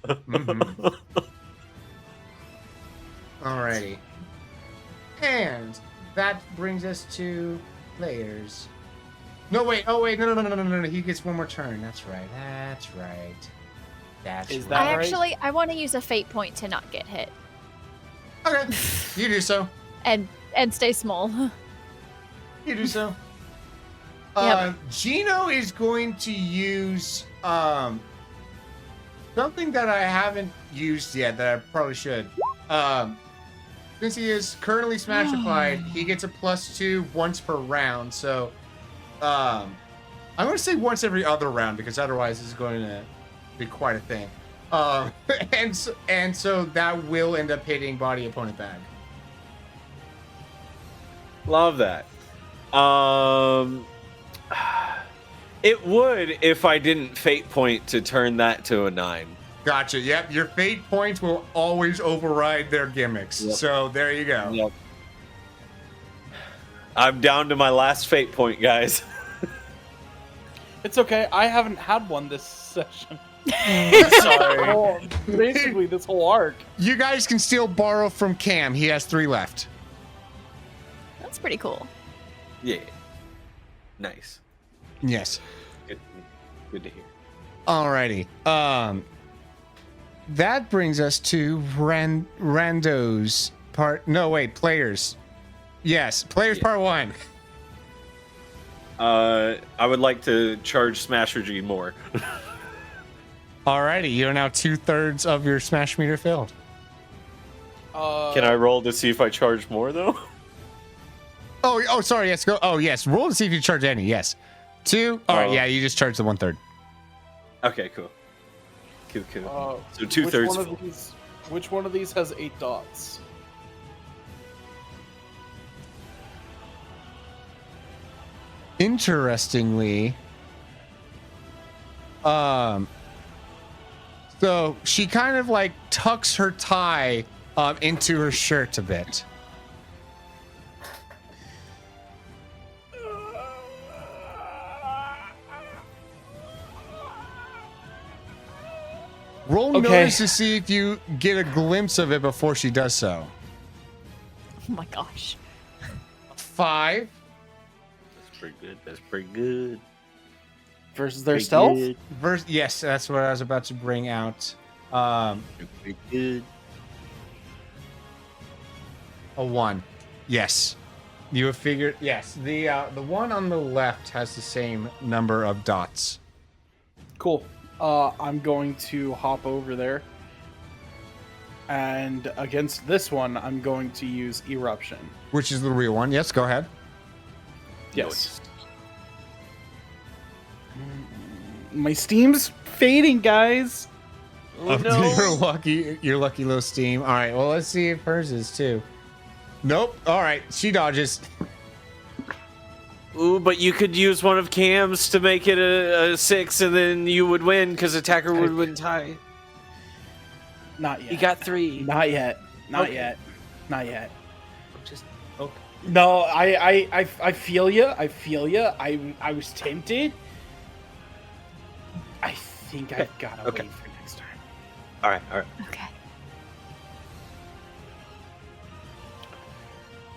Mm-hmm. Alrighty. And that brings us to players. No, wait. Oh, wait. No. He gets one more turn. That's right. Is that right? I want to use a fate point to not get hit Okay. You do so. and stay small. You do so. Yep. Gino is going to use something that I haven't used yet that I probably should. Since he is currently smash applied, he gets a +2 once per round. So I'm going to say once every other round because otherwise it's going to be quite a thing. And so that will end up hitting body opponent bag. Love that. It would if I didn't fate point to turn that to a 9. Gotcha. Yep. Your fate points will always override their gimmicks. Yep. So there you go. Yep. I'm down to my last fate point, guys. It's okay. I haven't had one this session. Sorry. Basically, this whole arc. You guys can still borrow from Cam. He has 3 left. That's pretty cool. Yeah. Nice. Yes. Good to hear. Alrighty. That brings us to randos part. No, wait, players. Yes, players part 1. I would like to charge Smashergy more. Alrighty, you're now 2/3 of your smash meter filled. Can I roll to see if I charge more though? Oh, sorry. Yes, go. Oh, yes. Roll to see if you charge any. Yes. 2. All right. Oh. Yeah, you just charge the 1/3. Okay, cool. Cool. So 2/3. Which one of these has 8 dots? Interestingly, so she kind of like tucks her tie into her shirt a bit. Roll Okay. notice to see if you get a glimpse of it before she does so. Oh my gosh. 5. That's pretty good. Versus their stealth? Yes, that's what I was about to bring out. Pretty good. A 1. Yes. You have figured. Yes. The one on the left has the same number of dots. Cool. I'm going to hop over there. And against this one, I'm going to use Eruption. Which is the real one. Yes, go ahead. Yes. My Steam's fading, guys. Oh, no. Your lucky little Steam. All right, well, let's see if hers is too. Nope. All right, she dodges. Ooh, but you could use one of Cam's to make it a 6, and then you would win because attacker would win tie. Not yet. You got 3. Not yet. Not Okay. yet. Not yet. Just okay. No, I feel you. I feel you. I was tempted. I think I've got to Okay. wait for next time. All right. Okay.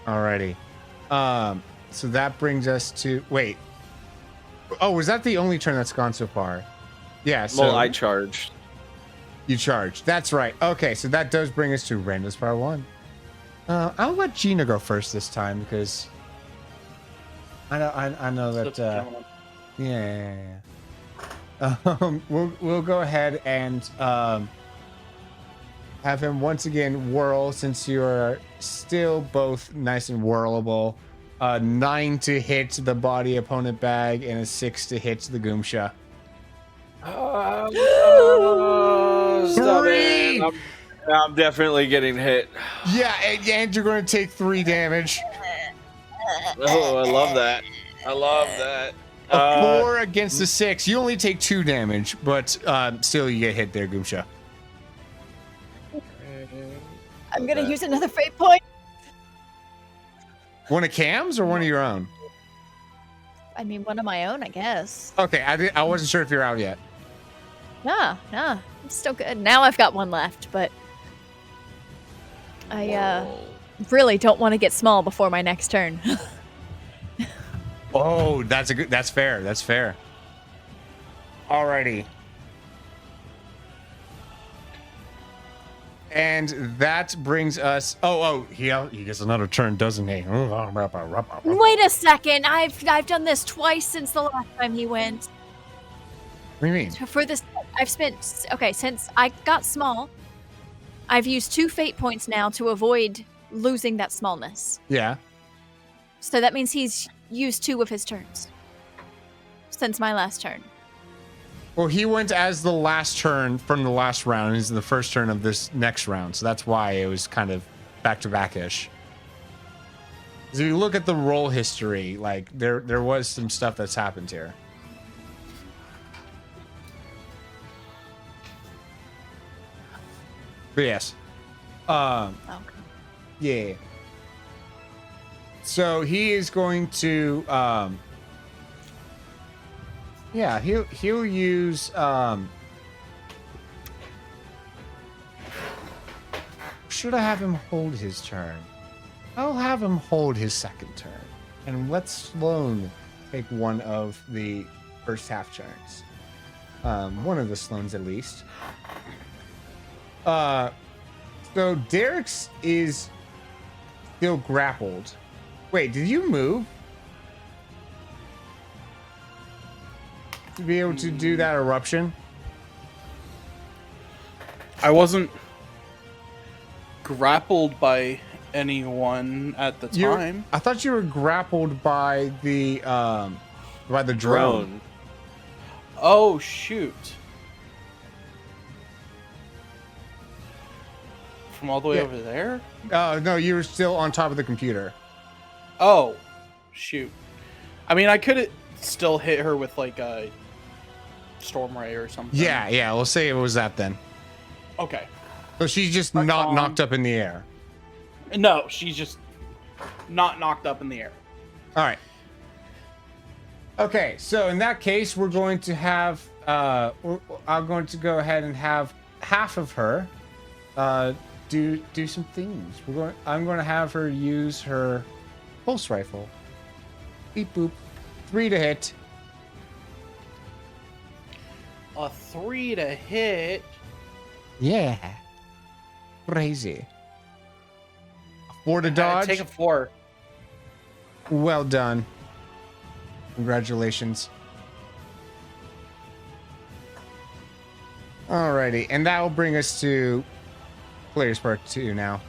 Alrighty. So that brings us to wait. Oh, was that the only turn that's gone so far? Yeah. So Well, I charged. you charged. That's right. Okay, so that does bring us to randos part 1. I'll let Gina go first this time because I know that. Yeah. We'll go ahead and have him once again whirl since you're still both nice and whirlable. 9 to hit the body opponent bag and a 6 to hit the Goomsha. Stop 3! it. I'm definitely getting hit. Yeah, and you're going to take 3 damage. Oh, I love that. I love that. A 4 against the 6. You only take 2 damage, but still you get hit there, Goomsha. I'm gonna use another fate point. One of Cam's or one of your own? I mean, one of my own, I guess. Okay, I wasn't sure if you're out yet. Nah, I'm still good. Now I've got one left, but I really don't want to get small before my next turn. Oh, that's fair. That's fair. Alrighty. And that brings us. He gets another turn, doesn't he? Wait a second. I've done this twice since the last time he went. What do you mean? For this, I've spent since I got small. I've used 2 fate points now to avoid losing that smallness. Yeah. So that means he's used 2 of his turns since my last turn. Well, he went as the last turn from the last round. He's the first turn of this next round, so that's why it was kind of back to back-ish. If you look at the roll history, like there was some stuff that's happened here. But yes. Okay. Yeah. So he is going to yeah, he'll use should I have him hold his turn? I'll have him hold his second turn. And let Sloan take one of the first half turns. One of the Sloans at least. So Derek's is still grappled. Wait, did you move? To be able to do that eruption? I wasn't grappled by anyone at the time. I thought you were grappled by the drone. Oh shoot. From all the way over there? No, you were still on top of the computer. Oh, shoot. I mean, I could still hit her with like a storm ray or something. Yeah, we'll say it was that then. Okay. So she's just not knocked up in the air. No, she's just not knocked up in the air. All right. Okay, so in that case, we're going to have I'm going to go ahead and have half of her do some things. I'm going to have her use her pulse rifle. Beep boop. 3 to hit. A 3 to hit. Yeah. Crazy. 4 to dodge. Take a 4. Well done. Congratulations. Alrighty, and that will bring us to Players Part 2 now.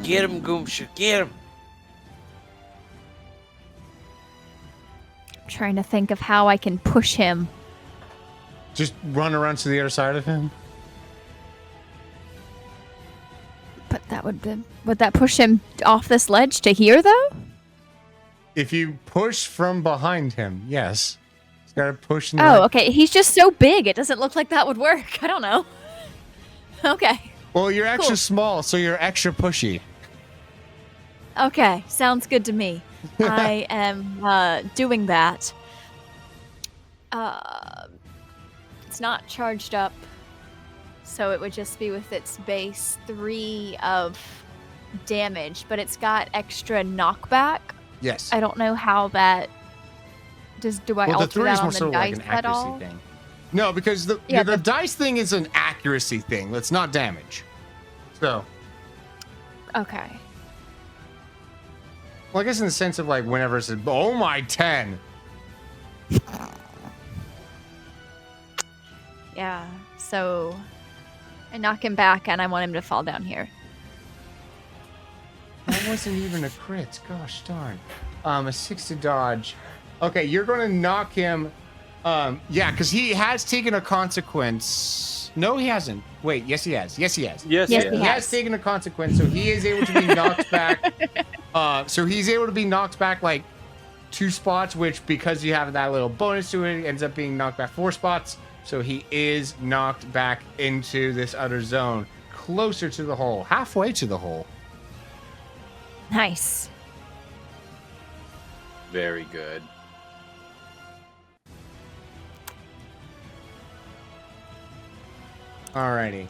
Get him, Goomsha, get him. I'm trying to think of how I can push him. Just run around to the other side of him. But that would that push him off this ledge to here, though? If you push from behind him, yes. He's got to push. In the Oh, okay. He's just so big. It doesn't look like that would work. I don't know. Okay. Well, you're extra Cool. small, so you're extra pushy. Okay. Sounds good to me. I am doing that. It's not charged up, so it would just be with its base 3 of damage, but it's got extra knockback. Yes. I don't know how that does. Do I Well, the alter 3 that is on more the sort of like dice an at all? accuracy thing. No, because the Yeah, the dice thing is an accuracy thing. That's not damage. So, Okay. well, I guess in the sense of like whenever it says, "Oh my 10." Yeah. So I knock him back, and I want him to fall down here. That wasn't even a crit. Gosh darn. A 6 to dodge. Okay, you're going to knock him. Yeah, because he has taken a consequence. No, he hasn't. Wait, yes, he has. Yes, he has. Yes, Yes, yeah. he He has taken a consequence, so he is able to be knocked back. So he's able to be knocked back like 2 spots, which because you have that little bonus to it, ends up being knocked back 4 spots. So he is knocked back into this other zone, closer to the hole, halfway to the hole. Nice. Very good. Alrighty.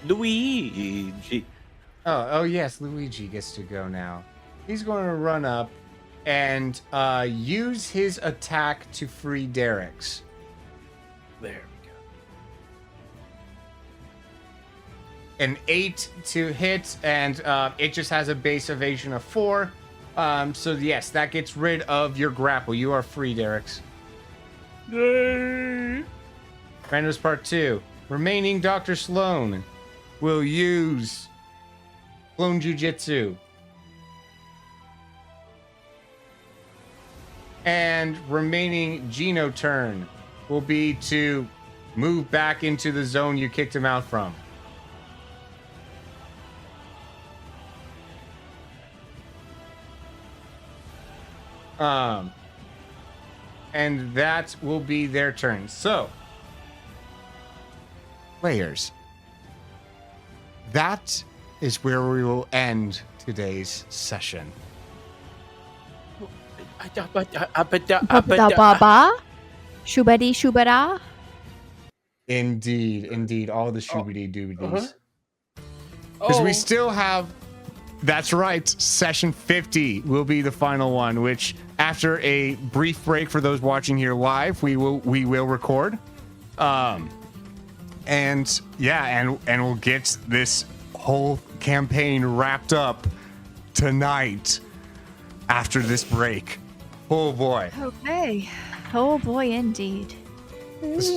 Luigi. Oh yes, Luigi gets to go now. He's going to run up and use his attack to free Derek's. There we go. An 8 to hit, and it just has a base evasion of 4. So yes, that gets rid of your grapple. You are free, Derek's. Yay! Randos Part 2. Remaining Dr. Sloan will use Clone Jujitsu. And remaining Geno turn will be to move back into the zone you kicked him out from. And that will be their turn. So, players, that is where we will end today's session. Ba-ba-da-ba-ba. Shubadi shubada. Indeed, all the shoobity doobities. Uh-huh. Because we Oh. still have, that's right, session 50 will be the final one, which after a brief break for those watching here live, we will record. And we'll get this whole campaign wrapped up tonight after this break. Oh boy. Okay. Oh boy, indeed. Let's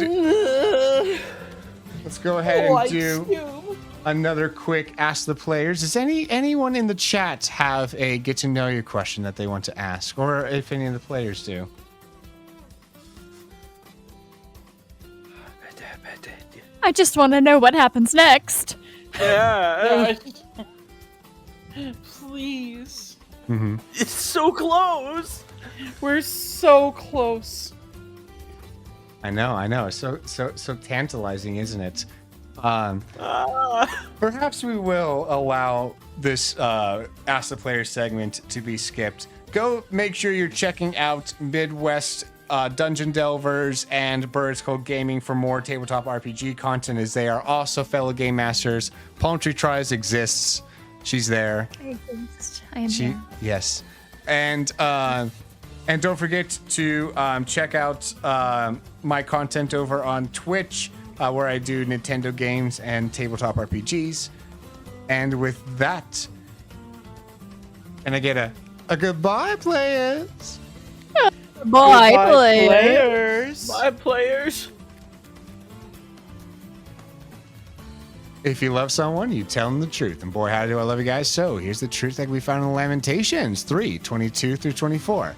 go ahead and do another quick ask the players. Does anyone in the chat have a get to know you question that they want to ask, or if any of the players do? I just want to know what happens next. Yeah. Please. Mm-hmm. It's so close. We're so close. I know. It's so tantalizing, isn't it? Perhaps we will allow this Ask the Player segment to be skipped. Go make sure you're checking out Midwest Dungeon Delvers and BurrItsColdGaming for more tabletop RPG content, as they are also fellow game masters. Palm Tree Tries exists. She's there. I am here. Yes. And don't forget to check out my content over on Twitch, where I do Nintendo games and tabletop RPGs. And with that, can I get a goodbye, players? Bye, Goodbye, players. Bye, players. If you love someone, you tell them the truth. And boy, how do I love you guys. So here's the truth that we found in Lamentations 3:22-24.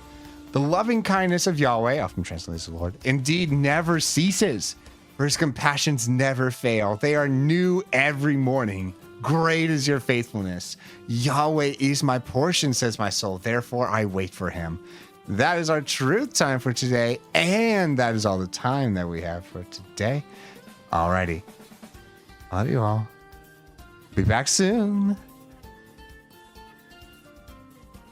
The loving kindness of Yahweh, often translated as the Lord, indeed never ceases, for his compassions never fail. They are new every morning. Great is your faithfulness. Yahweh is my portion, says my soul. Therefore, I wait for him. That is our truth time for today. And that is all the time that we have for today. Alrighty. Love you all. Be back soon.